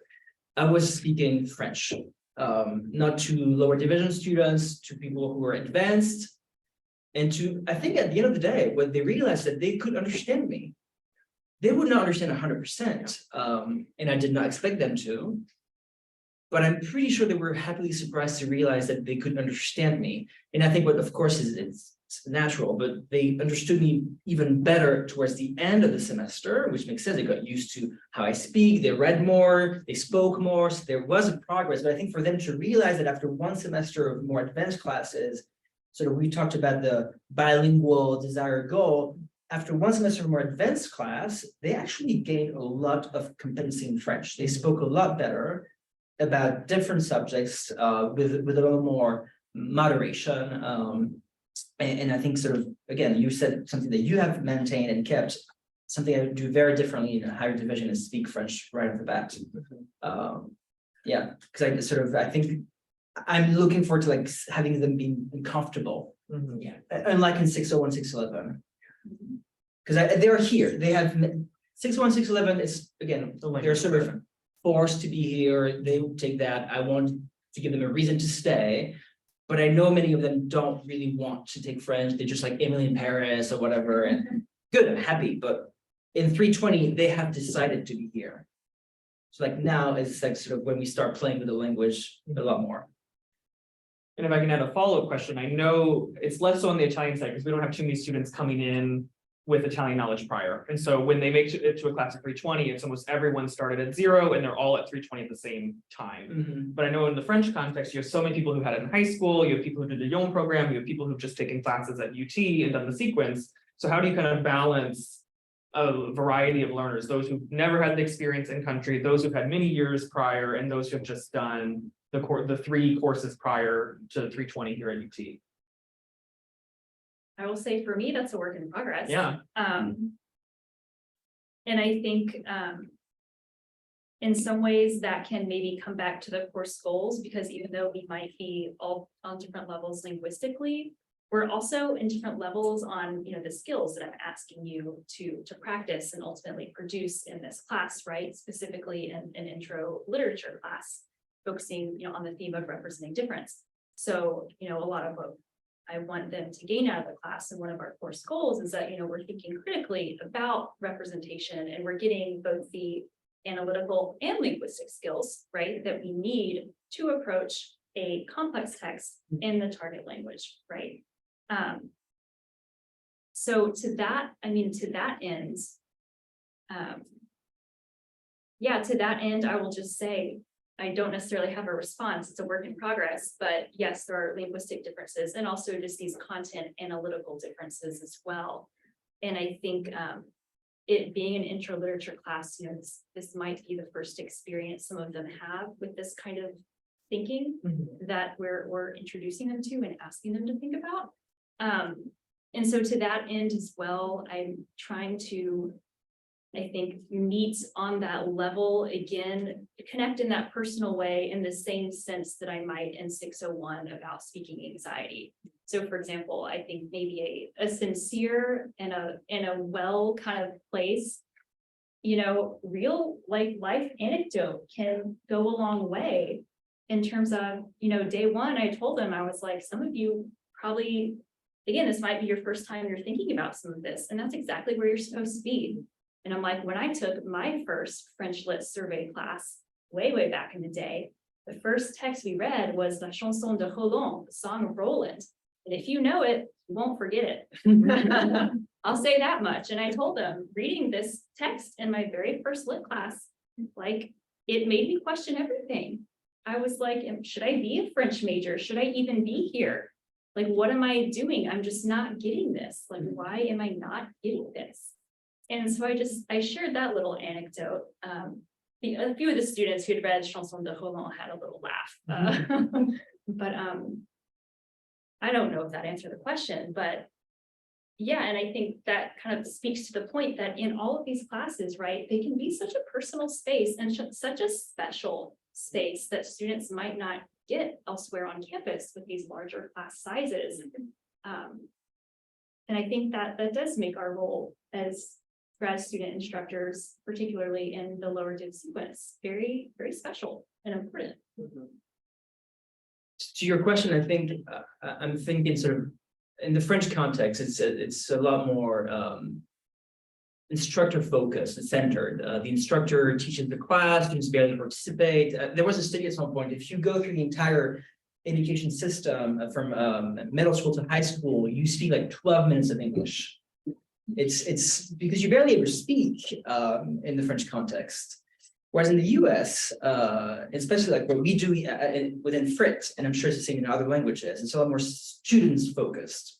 I was speaking French, not to lower division students, to people who were advanced, and to, I think at the end of the day, when they realized that they could understand me, they would not understand 100%, and I did not expect them to, but I'm pretty sure they were happily surprised to realize that they could understand me. And I think what, of course, it's natural, but they understood me even better towards the end of the semester, which makes sense. They got used to how I speak, they read more, they spoke more, so there was a progress. But I think for them to realize that after one semester of more advanced classes, sort of we talked about the bilingual desired goal, after one semester of more advanced class, they actually gained a lot of competency in French. They spoke a lot better about different subjects with a little more moderation. And I think sort of, again, you said something that you have maintained and kept, something I would do very differently in a higher division is speak French right off the bat. Yeah, because I think I'm looking forward to like having them being comfortable. Yeah, unlike in 601, 611. Because they're here, they have 601, 611 is, again, they're sort of forced to be here, they will take that. I want to give them a reason to stay. But I know many of them don't really want to take French. They just like Emily in Paris or whatever. And good, I'm happy. But in 320, they have decided to be here. So like now it's like sort of when we start playing with the language a lot more. And if I can add a follow-up question, I know it's less so on the Italian side because we don't have too many students coming in with Italian knowledge prior. And so when they make it to a class of 320, it's almost everyone started at 0 and they're all at 320 at the same time. But I know in the French context, you have so many people who had it in high school, you have people who did the Lyon program, you have people who've just taken classes at UT and done the sequence. So how do you kind of balance a variety of learners, those who've never had the experience in country, those who've had many years prior, and those who have just done the 3 courses prior to 320 here at UT? I will say for me, that's a work in progress. Yeah. And I think in some ways that can maybe come back to the course goals, because even though we might be all on different levels linguistically, we're also in different levels on, the skills that I'm asking you to practice and ultimately produce in this class, right? Specifically in an intro literature class, focusing, on the theme of representing difference. So, a lot of what I want them to gain out of the class, and one of our course goals is that, we're thinking critically about representation, and we're getting both the analytical and linguistic skills, right, that we need to approach a complex text in the target language, right? So to that end, to that end, I will just say, I don't necessarily have a response. It's a work in progress, but yes, there are linguistic differences and also just these content analytical differences as well. And I think it being an intro literature class, this might be the first experience some of them have with this kind of thinking that we're introducing them to and asking them to think about. And so to that end as well, I'm trying to, I think, meet on that level again, connect in that personal way in the same sense that I might in 601 about speaking anxiety. So for example, I think maybe a sincere and a well kind of place, real life anecdote can go a long way in terms of, day one, I told them, I was like, some of you probably, again, this might be your first time you're thinking about some of this, and that's exactly where you're supposed to be. And I'm like, when I took my first French Lit survey class way back in the day, the first text we read was La Chanson de Roland, the Song of Roland. And if you know it, you won't forget it. I'll say that much. And I told them, reading this text in my very first Lit class, like, it made me question everything. I was like, should I be a French major? Should I even be here? Like, what am I doing? I'm just not getting this. Like, why am I not getting this? And so I shared that little anecdote. A few of the students who had read Chanson de Roland had a little laugh. But I don't know if that answered the question, but yeah, and I think that kind of speaks to the point that in all of these classes, right, they can be such a personal space and such a special space that students might not get elsewhere on campus with these larger class sizes. And I think that does make our role as grad student instructors, particularly in the lower div sequence, very, very special and important. To your question, I think I'm thinking sort of in the French context, it's a lot more instructor focused and centered. The instructor teaches the class, students barely participate. There was a study at some point, if you go through the entire education system from middle school to high school, you speak like 12 minutes of English. It's because you barely ever speak in the French context. Whereas in the US, especially like what we do within FRIT, and I'm sure it's the same in other languages, it's a lot more students focused.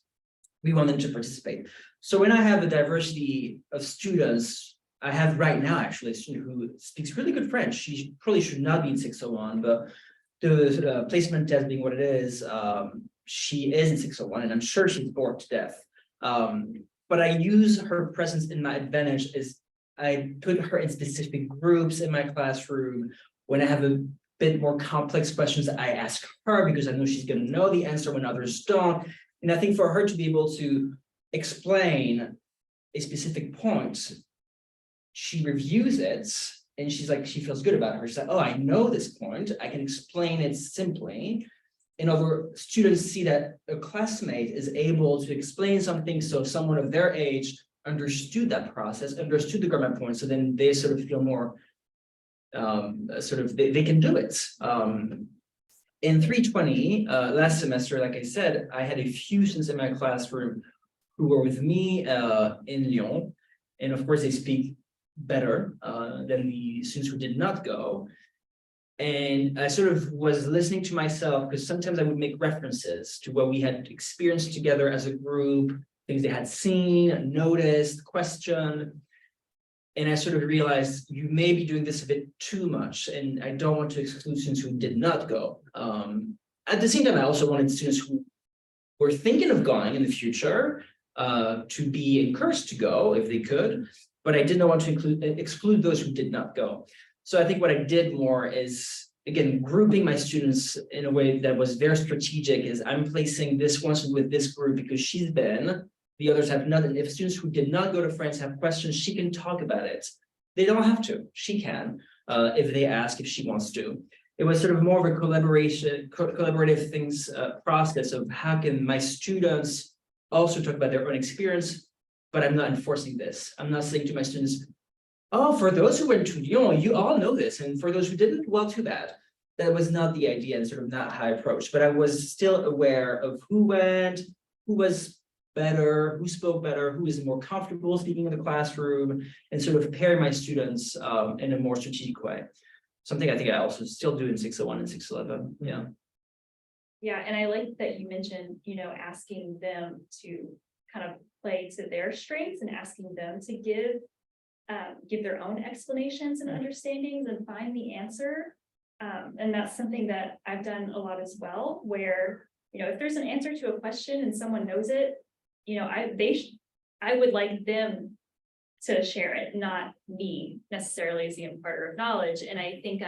We want them to participate. So when I have a diversity of students, I have right now actually a student who speaks really good French. She probably should not be in 601, but the placement test being what it is, she is in 601, and I'm sure she's bored to death. But I use her presence in my advantage is I put her in specific groups in my classroom. When I have a bit more complex questions, I ask her because I know she's going to know the answer when others don't. And I think for her to be able to explain a specific point, she reviews it and she's like, she feels good about it. She's like, oh, I know this point. I can explain it simply. And other students see that a classmate is able to explain something so someone of their age understood that process, understood the grammar point, so then they sort of feel more, they can do it. In 320, last semester, like I said, I had a few students in my classroom who were with me in Lyon, and of course they speak better than the students who did not go. And I sort of was listening to myself because sometimes I would make references to what we had experienced together as a group, things they had seen, noticed, questioned. And I sort of realized you may be doing this a bit too much, and I don't want to exclude students who did not go. At the same time, I also wanted students who were thinking of going in the future to be encouraged to go if they could. but I did not want to exclude those who did not go. So I think what I did more is, again, grouping my students in a way that was very strategic, is I'm placing this one with this group because she's been, the others have not. And if students who did not go to France have questions, she can talk about it. They don't have to, she can, if they ask, if she wants to. It was sort of more of a collaborative things process of how can my students also talk about their own experience, but I'm not enforcing this. I'm not saying to my students, oh, for those who went to Lyon, you all know this, and for those who didn't, well, too bad. That was not the idea, and sort of not how I approached, but I was still aware of who went, who was better, who spoke better, who is more comfortable speaking in the classroom, and sort of pairing my students in a more strategic way. Something I think I also still do in 601 and 611. Yeah. Yeah, and I like that you mentioned, asking them to kind of play to their strengths and asking them to give their own explanations and understandings and find the answer. And that's something that I've done a lot as well, where, if there's an answer to a question and someone knows it, I would like them to share it, not me necessarily as the imparter of knowledge. And I think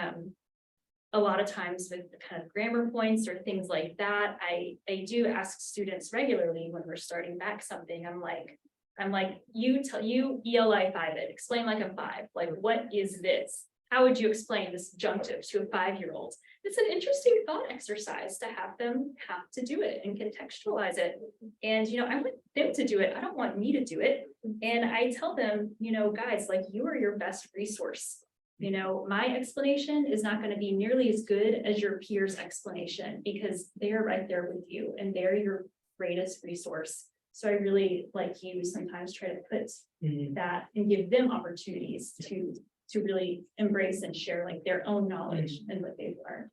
a lot of times with the kind of grammar points or things like that, I do ask students regularly when we're starting back something. I'm like, you ELI 5 it, explain like a 5. Like, what is this? How would you explain this disjunctive to a 5-year-old? It's an interesting thought exercise to have them have to do it and contextualize it. And, I want them to do it. I don't want me to do it. And I tell them, guys, like, you are your best resource. My explanation is not going to be nearly as good as your peer's explanation, because they're right there with you and they're your greatest resource. So I really, like you, sometimes try to put that and give them opportunities to really embrace and share like their own knowledge and what they've learned.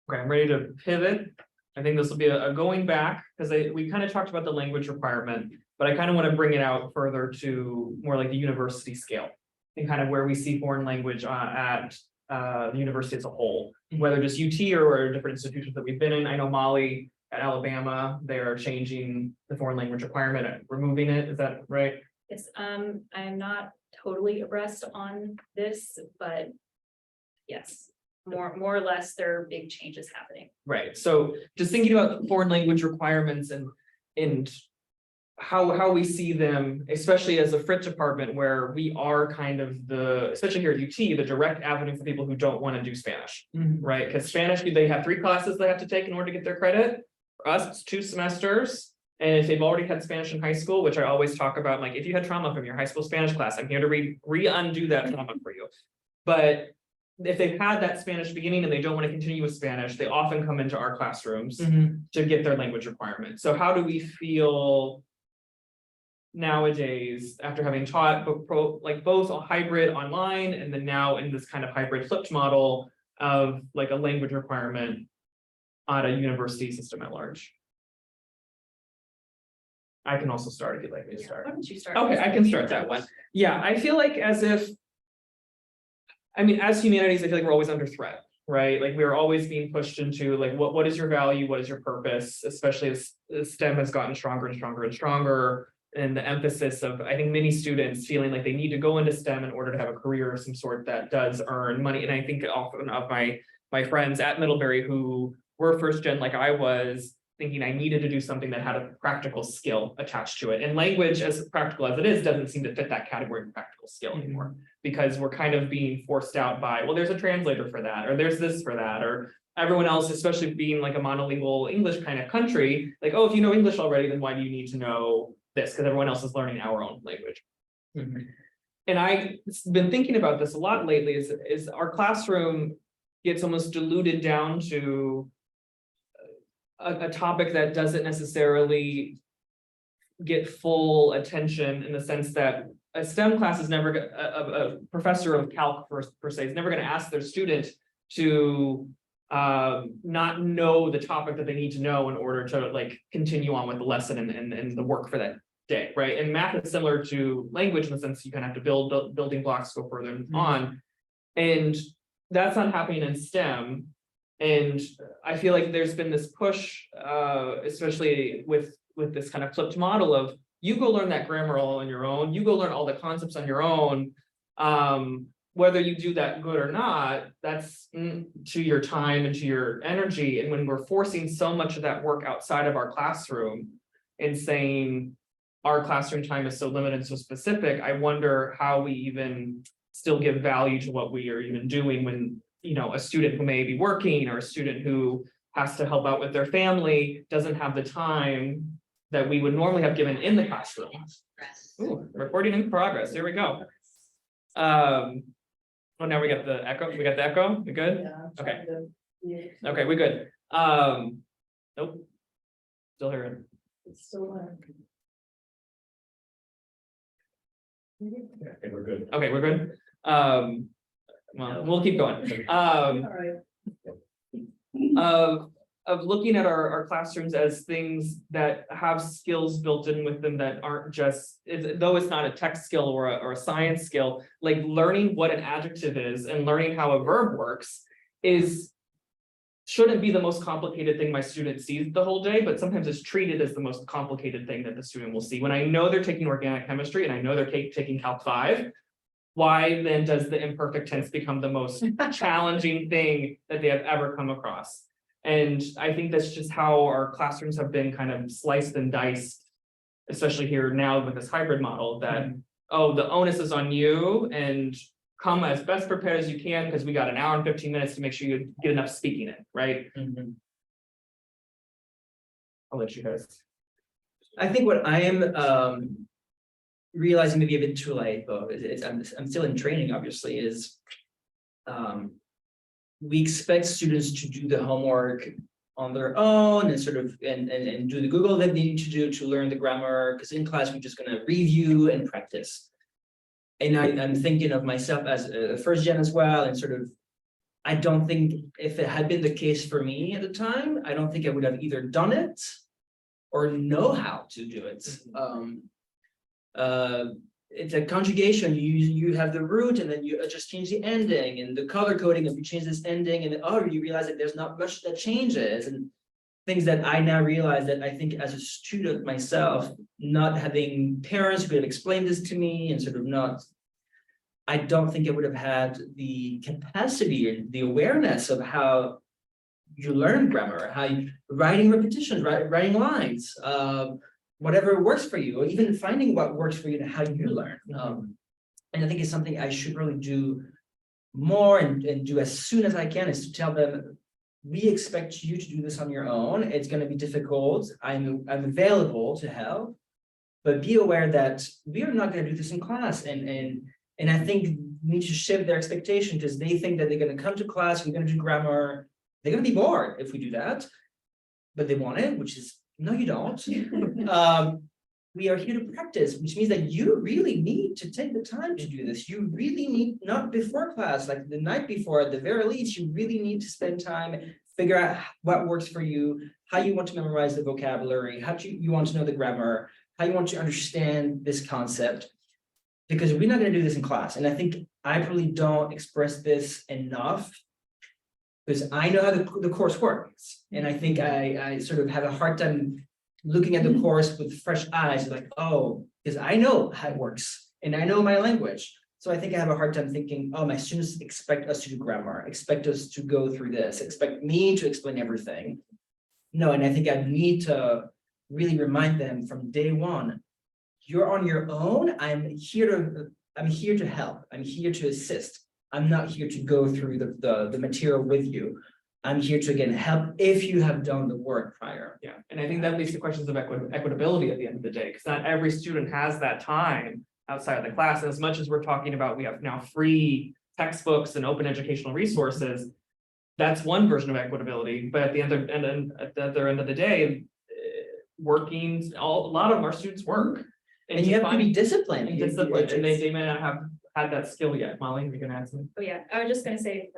Okay, I'm ready to pivot. I think this will be a going back, because we kind of talked about the language requirement, but I kind of want to bring it out further to more like the university scale and kind of where we see foreign language at the university as a whole, whether just UT or different institutions that we've been in. I know Molly at Alabama, they're changing the foreign language requirement and removing it. Is that right? Yes, I'm not totally abreast on this, but yes, more or less there are big changes happening. Right. So just thinking about foreign language requirements and how we see them, especially as a French department, where we are kind of especially here at UT, the direct avenue for people who don't want to do Spanish, right? Because Spanish, they have 3 classes they have to take in order to get their credit. For us, it's 2 semesters. And if they've already had Spanish in high school, which I always talk about, like, if you had trauma from your high school Spanish class, I'm here to undo that trauma for you. But if they've had that Spanish beginning and they don't want to continue with Spanish, they often come into our classrooms to get their language requirement. So how do we feel nowadays, after having taught both a hybrid online and then now in this kind of hybrid flipped model of like a language requirement on a university system at large? I can also start if you'd like me to start. Why don't you start? Okay, I can start that one. Yeah, I feel like as humanities, I feel like we're always under threat, right? Like we're always being pushed into like, what is your value? What is your purpose? Especially as STEM has gotten stronger and stronger and stronger. And the emphasis of, I think, many students feeling like they need to go into STEM in order to have a career of some sort that does earn money. And I think often of my friends at Middlebury who were first gen like I was, thinking I needed to do something that had a practical skill attached to it. And language, as practical as it is, doesn't seem to fit that category of practical skill anymore, because we're kind of being forced out by, well, there's a translator for that, or there's this for that, or everyone else, especially being like a monolingual English kind of country, like, oh, if you know English already, then why do you need to know this? Because everyone else is learning our own language. And I've been thinking about this a lot lately, is our classroom gets almost diluted down to a topic that doesn't necessarily get full attention, in the sense that a STEM class is never a professor of calc per se is never going to ask their student to not know the topic that they need to know in order to like continue on with the lesson and the work for that day, right? And math is similar to language in the sense you kind of have to build building blocks, go further on, and that's not happening in STEM. And I feel like there's been this push, especially with this kind of flipped model of you go learn that grammar all on your own, you go learn all the concepts on your own. Whether you do that good or not, that's to your time and to your energy. And when we're forcing so much of that work outside of our classroom and saying our classroom time is so limited and so specific, I wonder how we even still give value to what we are even doing when, you know, a student who may be working or a student who has to help out with their family doesn't have the time that we would normally have given in the classroom. Ooh, recording in progress. Here we go. Oh, now we got the echo. We got the echo. We good? Yeah. Okay. Okay, we good. Nope. Still hearing. It's still on. Okay, we're good. Okay, we're good. Well, we'll keep going. All right. Of looking at our classrooms as things that have skills built in with them that aren't just, though it's not a tech skill or a science skill, like learning what an adjective is and learning how a verb works shouldn't be the most complicated thing my student sees the whole day, but sometimes it's treated as the most complicated thing that the student will see. When I know they're taking organic chemistry and I know they're taking Calc 5, why then does the imperfect tense become the most challenging thing that they have ever come across? And I think that's just how our classrooms have been kind of sliced and diced, especially here now with this hybrid model that, oh, the onus is on you and come as best prepared as you can because we got an hour and 15 minutes to make sure you get enough speaking in, right? I'll let you guys. I think what I am realizing maybe a bit too late, but I'm still in training, obviously, is we expect students to do the homework on their own and sort of and do the Google that they need to do to learn the grammar, because in class we're just going to review and practice. And I'm thinking of myself as a first gen as well, and sort of, I don't think if it had been the case for me at the time, I don't think I would have either done it or know how to do it. It's a conjugation. You have the root and then you just change the ending, and the color coding, if you change this ending, and oh, you realize that there's not much that changes, and things that I now realize that I think as a student myself, not having parents who could have explained this to me and sort of not, I don't think I would have had the capacity or the awareness of how you learn grammar, how you writing repetitions, writing lines, whatever works for you, or even finding what works for you and how you learn. And I think it's something I should really do more and do as soon as I can, is to tell them, we expect you to do this on your own. It's going to be difficult. I'm available to help, but be aware that we are not going to do this in class. And I think we need to shift their expectation, because they think that they're going to come to class, we're going to do grammar. They're going to be bored if we do that, but they want it, which is, no, you don't. We are here to practice, which means that you really need to take the time to do this. You really need, not before class, like the night before, at the very least, you really need to spend time, figure out what works for you, how you want to memorize the vocabulary, how you want to know the grammar, how you want to understand this concept, because we're not going to do this in class. And I think I probably don't express this enough, because I know how the course works. And I think I sort of have a hard time looking at the course with fresh eyes, like, oh, because I know how it works and I know my language. So I think I have a hard time thinking, oh, my students expect us to do grammar, expect us to go through this, expect me to explain everything. No, and I think I need to really remind them from day one, you're on your own. I'm here to help. I'm here to assist. I'm not here to go through the material with you. I'm here to, again, help if you have done the work prior. Yeah, and I think that leads to questions of equitability at the end of the day, because not every student has that time outside of the class. And as much as we're talking about, we have now free textbooks and open educational resources, that's one version of equitability. But at the other end of the day, a lot of our students work. And you have to be disciplined. And they may not have had that skill yet. Molly, you can add something. Oh, yeah, I was just gonna say,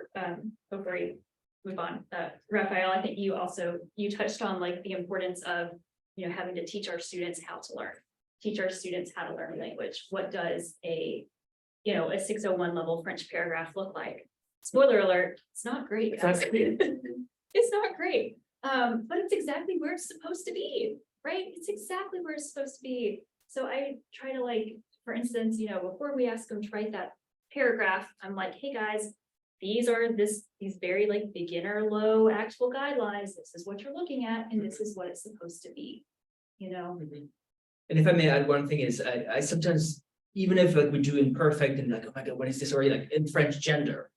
before you move on, Raphael, I think you touched on like the importance of, having to teach our students how to learn, teach our students how to learn language. What does a 601 level French paragraph look like? Spoiler alert, it's not great. It's not great. It's not great. But it's exactly where it's supposed to be, right? It's exactly where it's supposed to be. So I try to like, for instance, before we ask them to write that paragraph, I'm like, hey guys, these very like beginner low actual guidelines. This is what you're looking at and this is what it's supposed to be, And if I may add one thing is I sometimes, even if like we do imperfect and like, oh my God, what is this? Or like in French gender,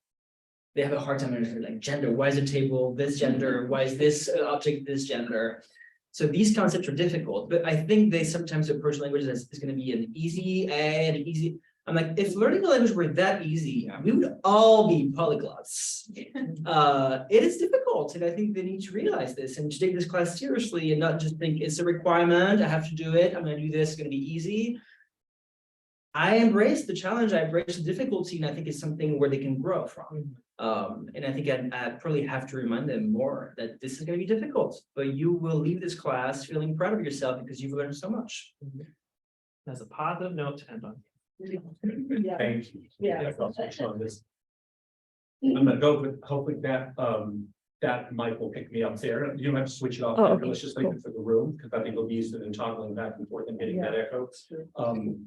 they have a hard time understanding like gender. Why is a table this gender? Why is this object this gender? So these concepts are difficult, but I think they sometimes approach language as is going to be an easy A and an easy. I'm like, if learning a language were that easy, we would all be polyglots. It is difficult, and I think they need to realize this and to take this class seriously and not just think it's a requirement. I have to do it. I'm going to do this. It's going to be easy. I embrace the challenge. I embrace the difficulty, and I think it's something where they can grow from. And I think I probably have to remind them more that this is going to be difficult, but you will leave this class feeling proud of yourself because you've learned so much. That's a positive note to end on. Yeah. Thank you. Yeah. I'll switch on this. I'm gonna go with hopefully that mic will pick me up there. You don't have to switch it off. Oh, okay, Let's just leave it for the room because I think it'll be used in toggling back and forth and getting that echo. Sure.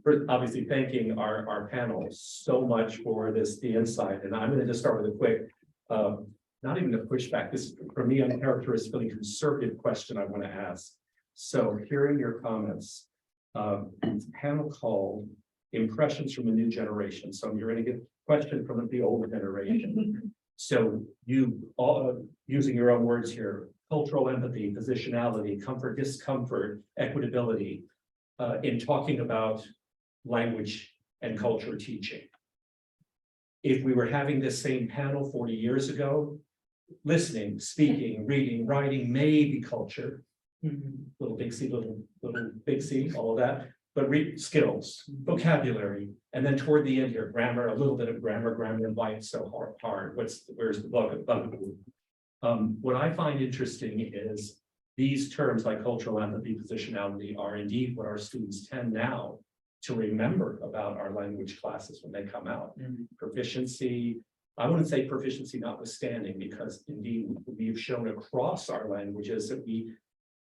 For obviously thanking our panel so much for the insight. And I'm going to just start with a quick, not even a pushback. This for me, uncharacteristically conservative question I want to ask. So hearing your comments, panel called Impressions from a New Generation. So you're going to get a question from the older generation. So you all using your own words here, cultural empathy, positionality, comfort, discomfort, equitability, in talking about language and culture teaching. If we were having this same panel 40 years ago, listening, speaking, reading, writing, maybe culture, little big C, little big C, all of that, but read skills, vocabulary, and then toward the end here, grammar, a little bit of grammar and why it's so hard. Where's the bugaboo? What I find interesting is these terms like cultural empathy, positionality are indeed what our students tend now to remember about our language classes when they come out. Proficiency, I wouldn't say proficiency notwithstanding, because indeed we've shown across our languages that we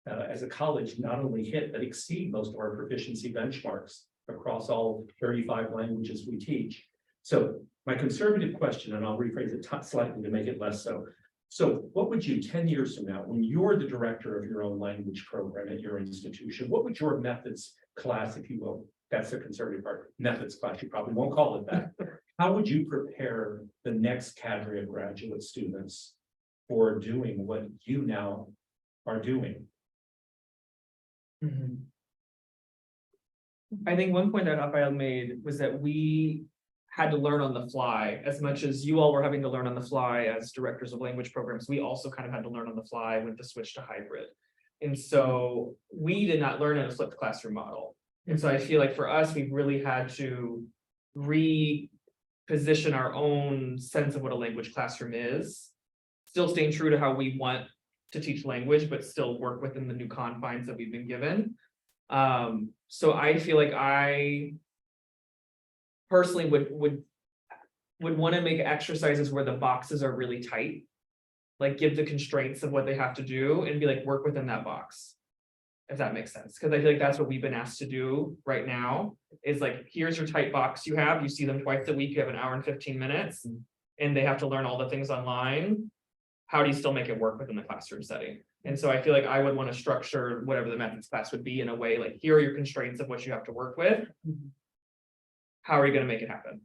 as a college not only hit but exceed most of our proficiency benchmarks across all 35 languages we teach. So my conservative question, and I'll rephrase it slightly to make it less so. So what would you 10 years from now, when you're the director of your own language program at your institution, what would your methods class, if you will, that's the conservative part, methods class, you probably won't call it that. How would you prepare the next cadre of graduate students for doing what you now are doing? I think one point that Raphaël made was that we had to learn on the fly as much as you all were having to learn on the fly as directors of language programs. We also kind of had to learn on the fly with the switch to hybrid. And so we did not learn in a flipped classroom model. And so I feel like for us, we really had to reposition our own sense of what a language classroom is, still staying true to how we want to teach language, but still work within the new confines that we've been given. So I feel like I personally would want to make exercises where the boxes are really tight, like give the constraints of what they have to do and be like, work within that box, if that makes sense. Because I feel like that's what we've been asked to do right now is like, here's your tight box you have, you see them twice a week, you have an hour and 15 minutes, and they have to learn all the things online. How do you still make it work within the classroom setting? And so I feel like I would want to structure whatever the methods class would be in a way like, here are your constraints of what you have to work with. How are you going to make it happen?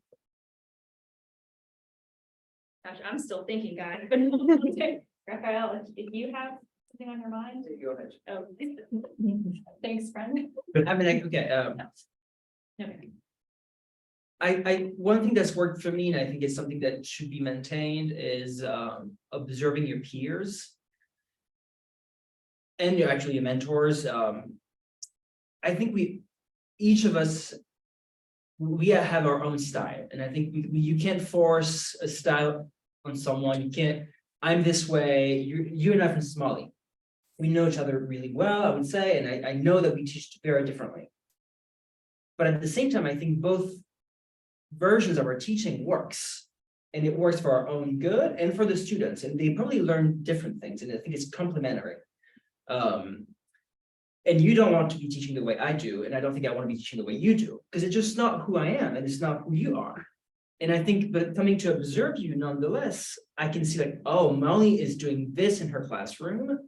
Gosh, I'm still thinking, guys. Raphaël, if you have something on your mind. Go ahead. Oh, thanks, friend. I mean, okay. Okay. I one thing that's worked for me, and I think it's something that should be maintained, is observing your peers and your mentors. I think each of us, we have our own style, and I think you can't force a style on someone. You can't. I'm this way. You and I from Somali. We know each other really well, I would say, and I know that we teach very differently. But at the same time, I think both versions of our teaching works, and it works for our own good and for the students, and they probably learn different things, and I think it's complementary. And you don't want to be teaching the way I do, and I don't think I want to be teaching the way you do, because it's just not who I am, and it's not who you are. And I think, but coming to observe you nonetheless, I can see like, oh, Molly is doing this in her classroom.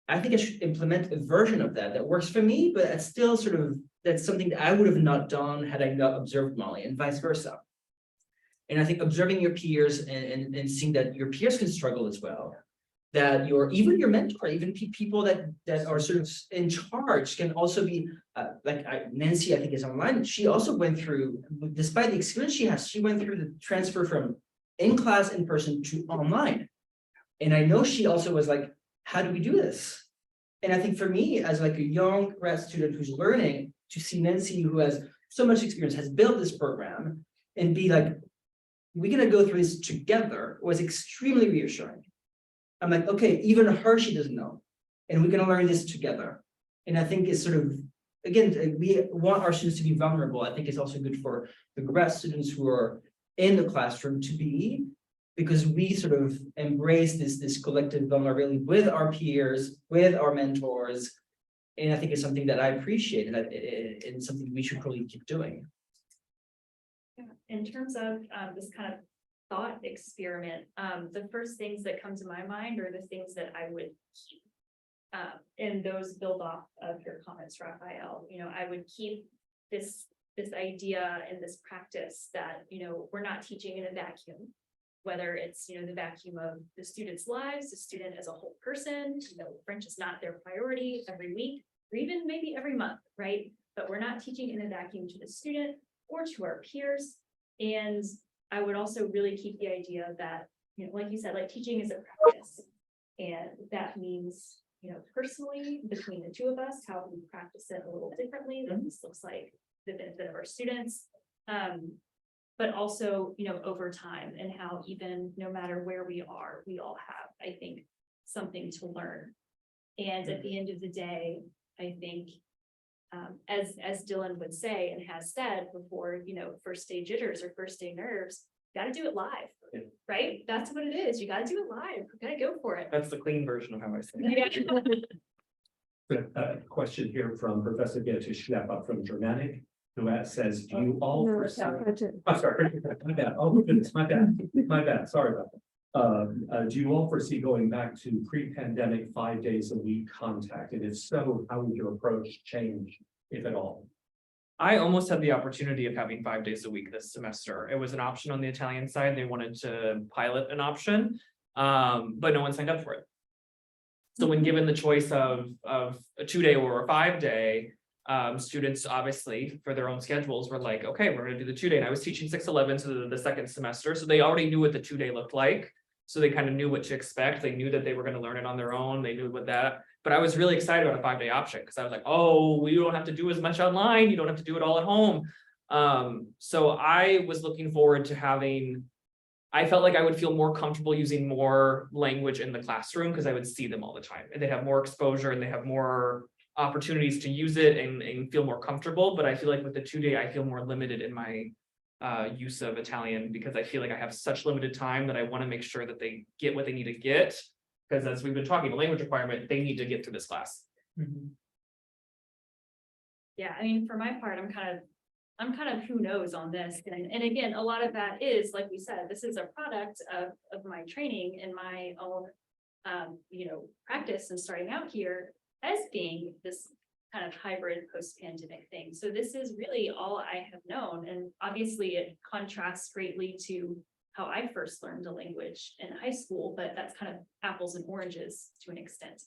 I think I should implement a version of that that works for me, but it's still sort of, that's something that I would have not done had I not observed Molly, and vice versa. And I think observing your peers and seeing that your peers can struggle as well, that even your mentor, even people that are sort of in charge can also be Nancy, I think, is online. She also went through, despite the experience she has, she went through the transfer from in class in person to online. And I know she also was like, how do we do this? And I think for me, as like a young grad student who's learning, to see Nancy, who has so much experience, has built this program, and be like, we're gonna go through this together, was extremely reassuring. I'm like, okay, even her, she doesn't know, and we're gonna learn this together. And I think it's sort of, again, we want our students to be vulnerable. I think it's also good for the grad students who are in the classroom to be, because we sort of embrace this collective vulnerability with our peers, with our mentors. And I think it's something that I appreciate, and it's something we should probably keep doing. In terms of this kind of thought experiment, the first things that come to my mind are the things that I would keep. And those build off of your comments, Raphaël. You know, I would keep this idea and this practice that, you know, we're not teaching in a vacuum, whether it's, you know, the vacuum of the students' lives, the student as a whole person. You know, French is not their priority every week, or even maybe every month, right? But we're not teaching in a vacuum to the student or to our peers. And I would also really keep the idea that, you know, like you said, like teaching is a practice. And that means, you know, personally, between the two of us, how we practice it a little differently than this looks like the benefit of our students. But also, you know, over time, and how even no matter where we are, we all have, I think, something to learn. And at the end of the day, I think, as Dylan would say and has said before, you know, first day jitters or first day nerves, got to do it live, right? That's what it is. You got to do it live. You got to go for it. That's the clean version of how I say it. Yeah. A question here from Professor Goethe Schlepper from Germanic, who says, do you all foresee? I'm sorry, my bad. Oh, goodness, my bad. Sorry about that. Do you all foresee going back to pre-pandemic 5 days a week contact? And if so, how would your approach change, if at all? I almost had the opportunity of having 5 days a week this semester. It was an option on the Italian side. They wanted to pilot an option, but no one signed up for it. So when given the choice of a 2-day or a 5-day, students obviously for their own schedules were like, okay, we're going to do the 2-day. And I was teaching 6-11, so the second semester. So they already knew what the 2-day looked like. So they kind of knew what to expect. They knew that they were going to learn it on their own. They knew what that, but I was really excited about a 5-day option because I was like, oh, we don't have to do as much online. You don't have to do it all at home. So I was looking forward to having, I felt like I would feel more comfortable using more language in the classroom because I would see them all the time and they have more exposure and they have more opportunities to use it and feel more comfortable. But I feel like with the 2-day, I feel more limited in my use of Italian because I feel like I have such limited time that I want to make sure that they get what they need to get. Because as we've been talking, the language requirement, they need to get through this class. Yeah, I mean, for my part, I'm kind of who knows on this. And again, a lot of that is, like we said, this is a product of my training and my own, you know, practice and starting out here as being this kind of hybrid post-pandemic thing. So this is really all I have known. And obviously it contrasts greatly to how I first learned a language in high school, but that's kind of apples and oranges to an extent.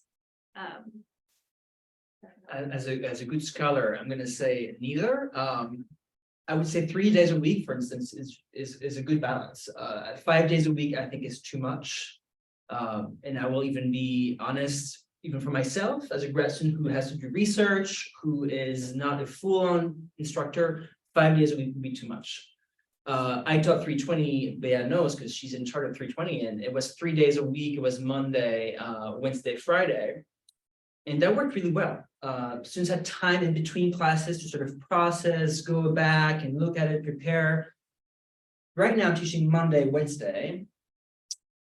As a good scholar, I'm going to say neither. I would say 3 days a week, for instance, is a good balance. 5 days a week, I think, is too much. And I will even be honest, even for myself, as a grad student who has to do research, who is not a full-on instructor, 5 days a week would be too much. I taught 320, Bea knows because she's in charge of 320, and it was 3 days a week. It was Monday, Wednesday, Friday. And that worked really well. Students had time in between classes to sort of process, go back and look at it, prepare. Right now I'm teaching Monday, Wednesday.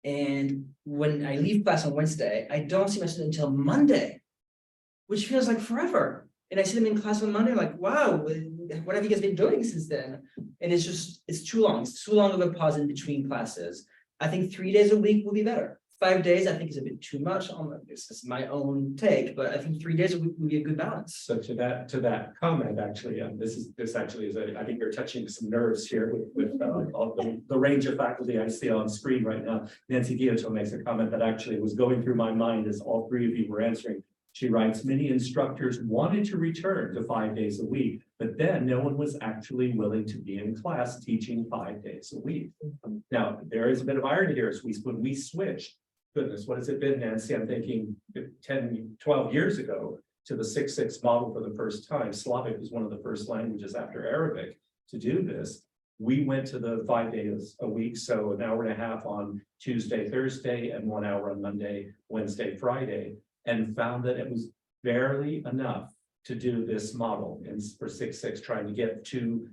And when I leave class on Wednesday, I don't see my student until Monday. which feels like forever. And I see them in class on Monday, like, wow, what have you guys been doing since then? And it's too long. It's too long of a pause in between classes. I think 3 days a week will be better. 5 days, I think, is a bit too much. This is my own take, but I think 3 days a week would be a good balance. So to that comment, actually, this actually is I think you're touching some nerves here with all the range of faculty I see on screen right now. Nancy Guillotot makes a comment that actually was going through my mind as all three of you were answering. She writes, many instructors wanted to return to 5 days a week, but then no one was actually willing to be in class teaching 5 days a week. Now, there is a bit of irony here as when we switched, goodness, what has it been, Nancy? I'm thinking 10, 12 years ago to the 6-6 model for the first time. Slavic was one of the first languages after Arabic to do this. We went to the 5 days a week, so an hour and a half on Tuesday, Thursday, and 1 hour on Monday, Wednesday, Friday, and found that it was barely enough to do this model and for 6-6, trying to get to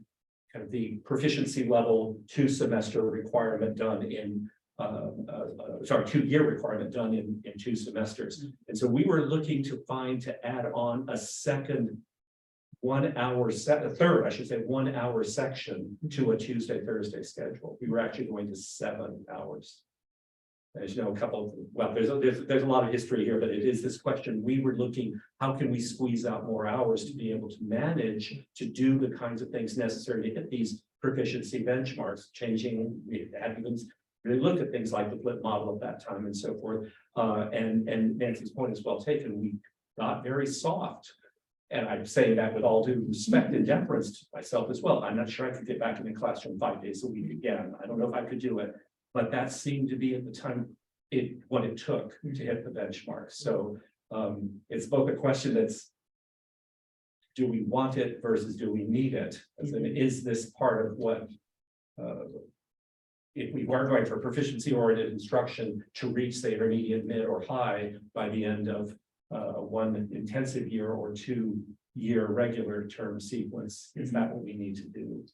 kind of the proficiency level 2-semester requirement done in 2-year requirement done in 2 semesters. And so we were looking to add on a second 1 hour a third, I should say, 1 hour section to a Tuesday, Thursday schedule. We were actually going to 7 hours. As you know, there's a lot of history here, but it is this question. We were looking, how can we squeeze out more hours to be able to manage to do the kinds of things necessary to hit these proficiency benchmarks, we hadn't even really looked at things like the flip model at that time and so forth. And Nancy's point is well taken. We got very soft. And I'm saying that with all due respect and deference to myself as well. I'm not sure I could get back in the classroom 5 days a week again. I don't know if I could do it. But that seemed to be at the time what it took to hit the benchmark. So it's both a question that's, do we want it versus do we need it? As in, is this part of what, if we are going for proficiency-oriented instruction to reach, say, intermediate, mid, or high by the end of 1 intensive year or 2-year regular term sequence, is that what we need to do?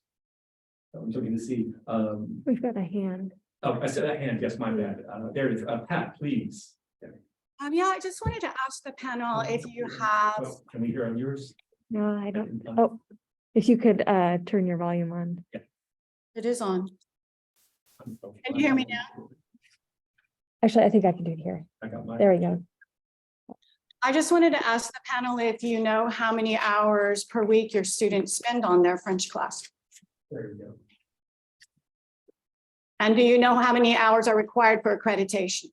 I'm looking to see. We've got a hand. Oh, I said a hand, yes, my bad. There it is. Pat, please. Yeah, I just wanted to ask the panel if you have, Oh, can we hear on yours? No, I don't. Oh, if you could turn your volume on. it is on. Can you hear me now? Actually, I think I can do it here. I got mine. There we go. I just wanted to ask the panel if you know how many hours per week your students spend on their French class. There you go. And do you know how many hours are required for accreditation?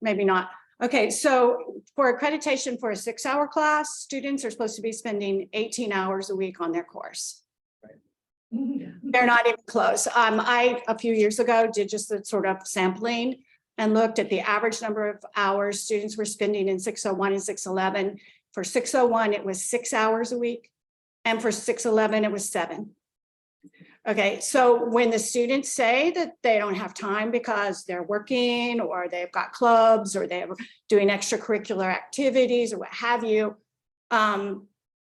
Maybe not. Okay, so for accreditation for a 6-hour class, students are supposed to be spending 18 hours a week on their course. They're not even close. I, a few years ago, did just the sort of sampling and looked at the average number of hours students were spending in 601 and 611. For 601, it was 6 hours a week. And for 611, it was 7. Okay, so when the students say that they don't have time because they're working or they've got clubs or they're doing extracurricular activities or what have you,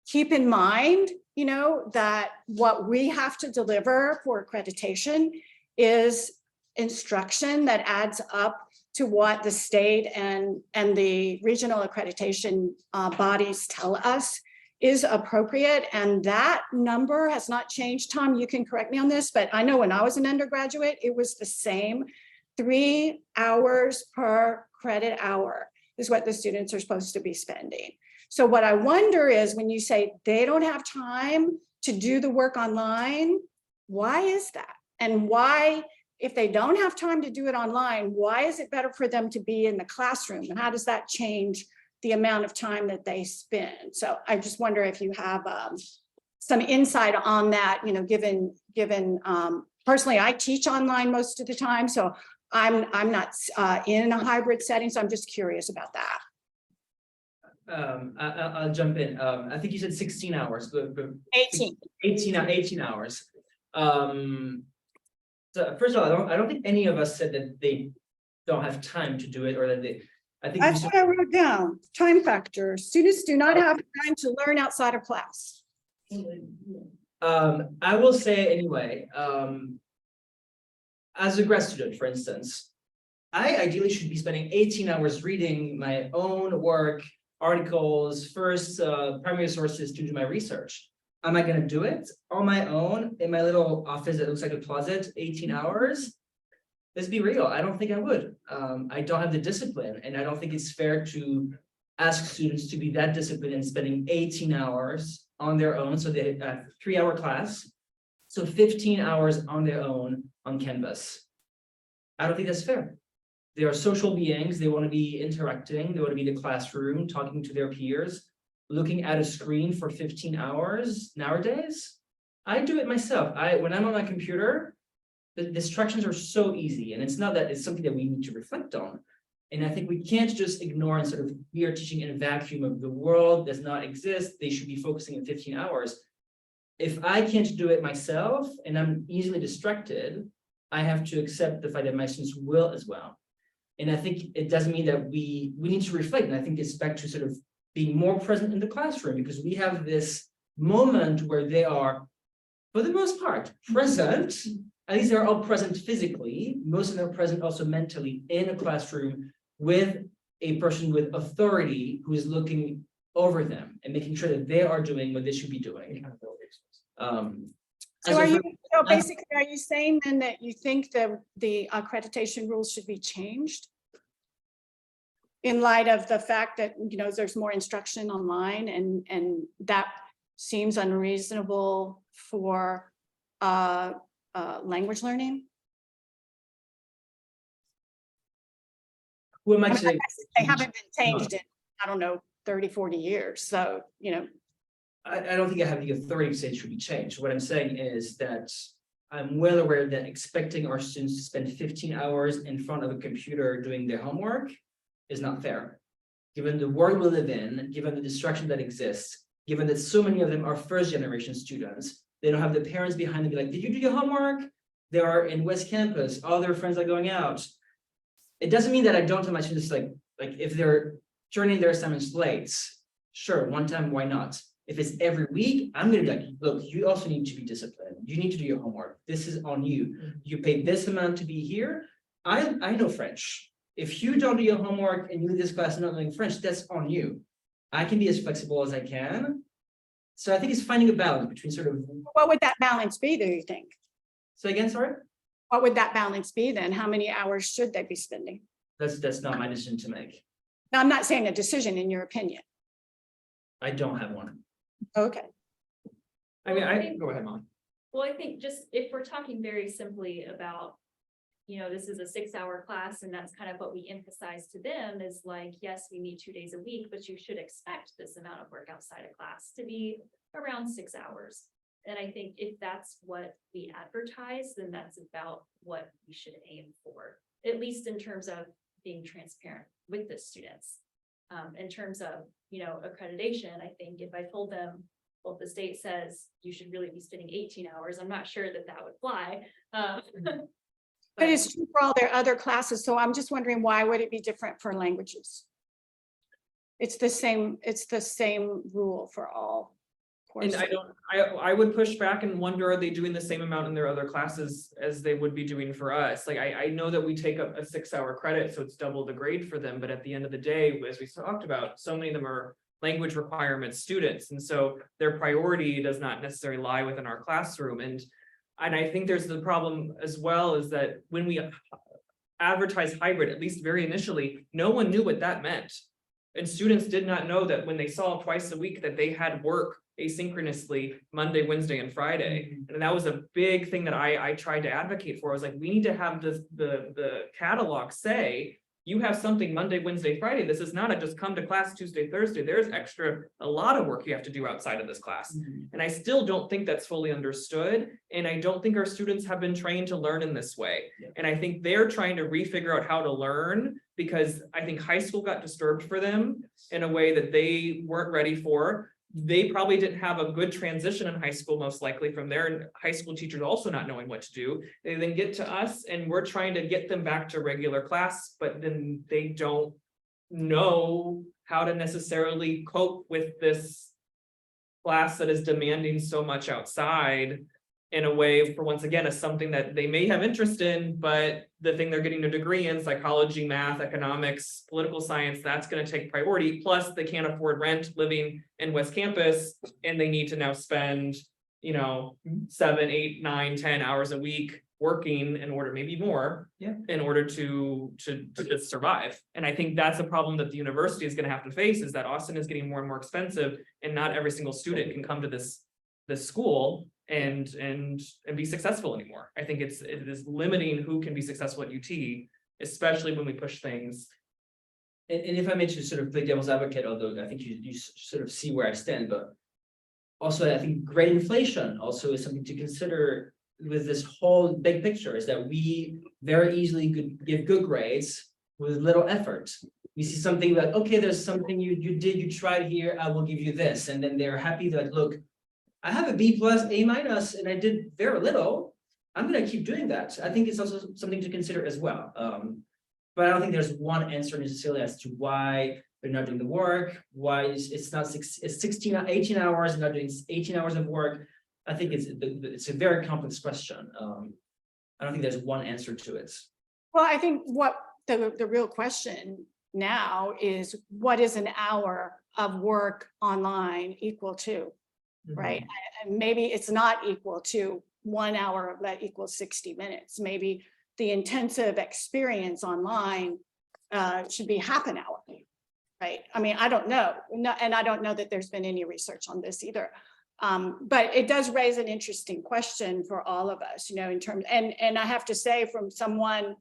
keep in mind, you know, that what we have to deliver for accreditation is instruction that adds up to what the state and the regional accreditation bodies tell us is appropriate, and that number has not changed. Tom, you can correct me on this, but I know when I was an undergraduate, it was the same. 3 hours per credit hour is what the students are supposed to be spending. So what I wonder is when you say they don't have time to do the work online, why is that? And why, if they don't have time to do it online, why is it better for them to be in the classroom? And how does that change the amount of time that they spend? So I just wonder if you have some insight on that, you know, given personally, I teach online most of the time, so I'm not in a hybrid setting, so I'm just curious about that. I'll jump in. I think you said 16 hours, but 18. 18 hours. So first of all, I don't think any of us said that they don't have time to do it, or that they, I think That's what I wrote down. Time factor. Students do not have time to learn outside of class. I will say anyway, as a grad student, for instance, I ideally should be spending 18 hours reading my own work, articles, first primary sources to do my research. Am I going to do it on my own in my little office that looks like a closet, 18 hours? Let's be real, I don't think I would. I don't have the discipline, and I don't think it's fair to ask students to be that disciplined and spending 18 hours on their own. So they have a 3-hour class, so 15 hours on their own on Canvas. I don't think that's fair. They are social beings, they want to be interacting, they want to be in the classroom, talking to their peers, looking at a screen for 15 hours nowadays. I do it myself. When I'm on my computer, the distractions are so easy, and it's not that it's something that we need to reflect on. And I think we can't just ignore and sort of, we are teaching in a vacuum of the world does not exist. They should be focusing in 15 hours. If I can't do it myself and I'm easily distracted, I have to accept the fact that my students will as well. And I think it doesn't mean that we need to reflect. And I think it's back to sort of being more present in the classroom, because we have this moment where they are, for the most part, present. At least they're all present physically. Most of them are present also mentally in a classroom with a person with authority who is looking over them and making sure that they are doing what they should be doing. So basically, are you saying then that you think that the accreditation rules should be changed? In light of the fact that, there's more instruction online and that seems unreasonable for language learning? Who am I to say? They haven't been changed in, 30, 40 years. So, I don't think I have the authority to say it should be changed. What I'm saying is that I'm well aware that expecting our students to spend 15 hours in front of a computer doing their homework is not fair. Given the world we live in, given the distraction that exists, given that so many of them are first generation students, they don't have the parents behind them be like, did you do your homework? They are in West Campus, all their friends are going out. It doesn't mean that I don't tell my students like if they're turning their assignments late, sure, one time, why not? If it's every week, I'm gonna be like, look, you also need to be disciplined. You need to do your homework. This is on you. You pay this amount to be here. I know French. If you don't do your homework and you leave this class not knowing French, that's on you. I can be as flexible as I can. So I think it's finding a balance between sort of. What would that balance be, do you think? So again, sorry? What would that balance be then? How many hours should they be spending? That's not my decision to make. Now, I'm not saying a decision in your opinion. I don't have one. Okay. I mean, go ahead, Mom. Well, I think just if we're talking very simply about, this is a 6-hour class and that's kind of what we emphasize to them is like, yes, we meet 2 days a week, but you should expect this amount of work outside of class to be around 6 hours. And I think if that's what we advertise, then that's about what we should aim for, at least in terms of being transparent with the students. In terms of, accreditation, I think if I told them, well, if the state says you should really be spending 18 hours, I'm not sure that would fly. But it's true for all their other classes. So I'm just wondering, why would it be different for languages? It's the same rule for all courses. And I would push back and wonder, are they doing the same amount in their other classes as they would be doing for us? Like, I know that we take up a 6-hour credit, so it's double the grade for them. But at the end of the day, as we talked about, so many of them are language requirement students. And so their priority does not necessarily lie within our classroom. And I think there's the problem as well is that when we advertise hybrid, at least very initially, no one knew what that meant. And students did not know that when they saw twice a week that they had work asynchronously Monday, Wednesday, and Friday. And that was a big thing that I tried to advocate for. I was like, we need to have the catalog say, you have something Monday, Wednesday, Friday. This is not a just come to class Tuesday, Thursday. There's a lot of work you have to do outside of this class. And I still don't think that's fully understood. And I don't think our students have been trained to learn in this way. And I think they're trying to refigure out how to learn, because I think high school got disturbed for them in a way that they weren't ready for. They probably didn't have a good transition in high school, most likely from their high school teachers also not knowing what to do. They then get to us and we're trying to get them back to regular class, but then they don't know how to necessarily cope with this class that is demanding so much outside in a way for, once again, as something that they may have interest in, but the thing they're getting a degree in, psychology, math, economics, political science, that's going to take priority. Plus they can't afford rent living in West Campus, and they need to now spend, 7, 8, 9, 10 hours a week working in order, maybe more, in order to just survive. And I think that's a problem that the university is going to have to face, is that Austin is getting more and more expensive, and not every single student can come to this school and be successful anymore. I think it is limiting who can be successful at UT, especially when we push things. And if I may just sort of play devil's advocate, although I think you sort of see where I stand, but also I think great inflation also is something to consider with this whole big picture, is that we very easily could give good grades with little effort. You see something like, okay, there's something you tried here, I will give you this. And then they're happy, they're like, look, I have a B+, A-, and I did very little. I'm gonna keep doing that. I think it's also something to consider as well. But I don't think there's one answer necessarily as to why they're not doing the work, why it's not 16, 18 hours, not doing 18 hours of work. I think it's a very complex question. I don't think there's one answer to it. Well, I think what the real question now is, what is an hour of work online equal to, right? And maybe it's not equal to 1 hour of that equals 60 minutes. Maybe the intensive experience online should be half an hour, right? I mean, I don't know. And I don't know that there's been any research on this either. But it does raise an interesting question for all of us, in terms, and I have to say, from someone,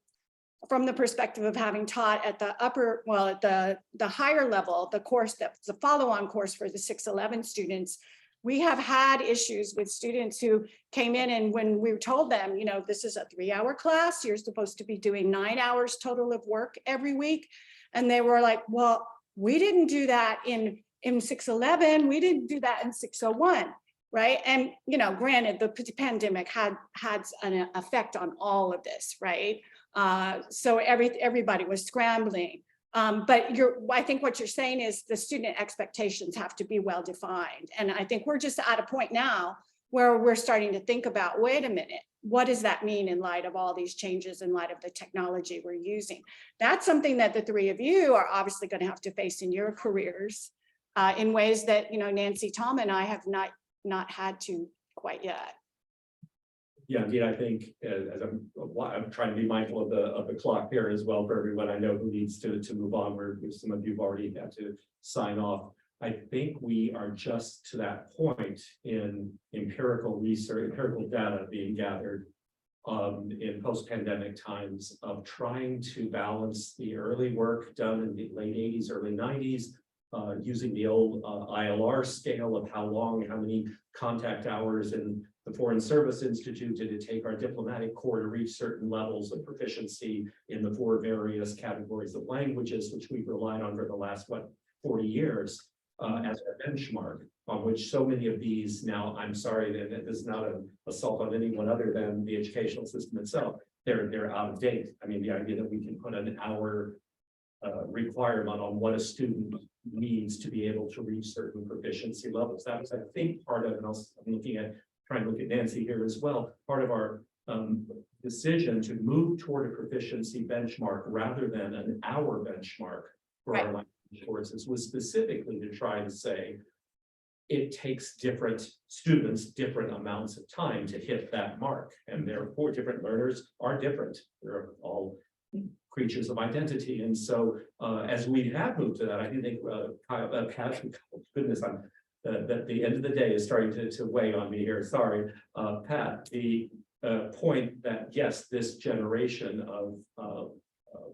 from the perspective of having taught at the at the higher level, the course that's the follow-on course for the 611 students, we have had issues with students who came in, and when we told them, this is a 3-hour class, you're supposed to be doing 9 hours total of work every week. And they were like, well, we didn't do that in 611, we didn't do that in 601, right? And, granted, the pandemic had an effect on all of this, right? So everybody was scrambling. But I think what you're saying is the student expectations have to be well defined. And I think we're just at a point now where we're starting to think about, wait a minute, what does that mean in light of all these changes, in light of the technology we're using? That's something that the three of you are obviously going to have to face in your careers in ways that, Nancy, Tom, and I have not had to quite yet. Yeah, indeed, I think as I'm trying to be mindful of the clock here as well for everyone. I know who needs to move on, where some of you have already had to sign off. I think we are just to that point in empirical research, empirical data being gathered in post-pandemic times, of trying to balance the early work done in the late 80s, early 90s, using the old ILR scale of how many contact hours in the Foreign Service Institute did it take our diplomatic corps to reach certain levels of proficiency in the 4 various categories of languages, which we've relied on for the last, 40 years as a benchmark, on which so many of these now, I'm sorry that this is not an assault on anyone other than the educational system itself. They're out of date. I mean, the idea that we can put an hour requirement on what a student needs to be able to reach certain proficiency levels. That was, I think, part of, and I'm trying to look at Nancy here as well, part of our decision to move toward a proficiency benchmark rather than an hour benchmark for our language courses was specifically to try to say it takes different students different amounts of time to hit that mark, and therefore different learners are different. They're all creatures of identity, and so as we have moved to that, I do think Pat, goodness, that the end of the day is starting to weigh on me here. Sorry, Pat. The point that yes, this generation of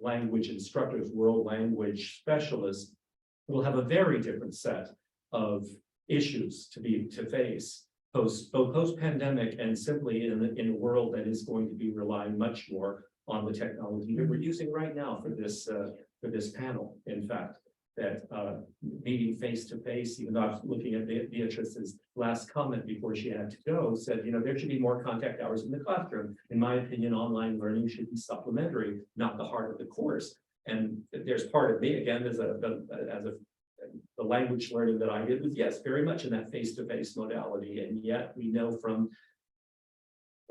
language instructors, world language specialists, will have a very different set of issues to face both post-pandemic and simply in a world that is going to be relying much more on the technology that we're using right now for this panel. In fact, that meeting face to face, even though I was looking at Beatrice's last comment before she had to go, said, there should be more contact hours in the classroom. In my opinion, online learning should be supplementary, not the heart of the course. And there's part of me, again, as the language learning that I did was, yes, very much in that face-to-face modality. And yet we know from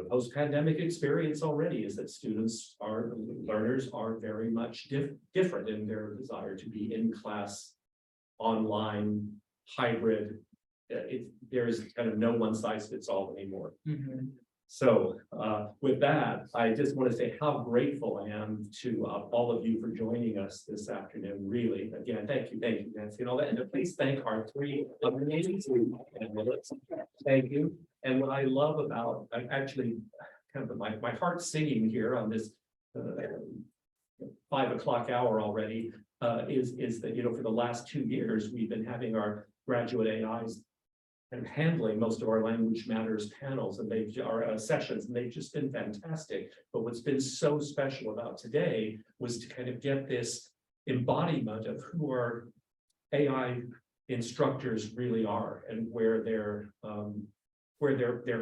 the post-pandemic experience already is that learners are very much different in their desire to be in class, online, hybrid. There's kind of no one size fits all anymore. So with that, I just want to say how grateful I am to all of you for joining us this afternoon. Really, again, thank you, Nancy, and all that. And please thank our three amazing panelists. Thank you. And what I love about, I actually kind of my heart singing here on this 5 o'clock hour already is that, you know, for the last 2 years, we've been having our graduate AIs and handling most of our language matters panels and our sessions, and they've just been fantastic. But what's been so special about today was to kind of get this embodiment of who our AI instructors really are and where their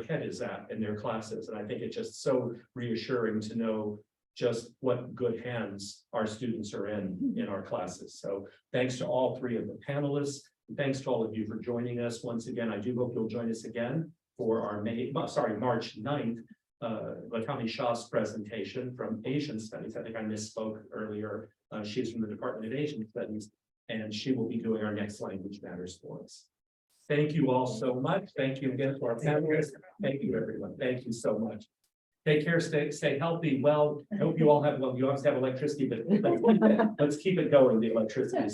head is at in their classes. And I think it's just so reassuring to know just what good hands our students are in our classes. So thanks to all three of the panelists. Thanks to all of you for joining us. Once again, I do hope you'll join us again for our March 9th, Latami Shah's presentation from Asian Studies. I think I misspoke earlier. She's from the Department of Asian Studies, and she will be doing our next language matters for us. Thank you all so much. Thank you again to our panelists. Thank you, everyone. Thank you so much. Take care, stay healthy. Well, I hope you all have, well, you obviously have electricity, but let's keep it going, the electricity.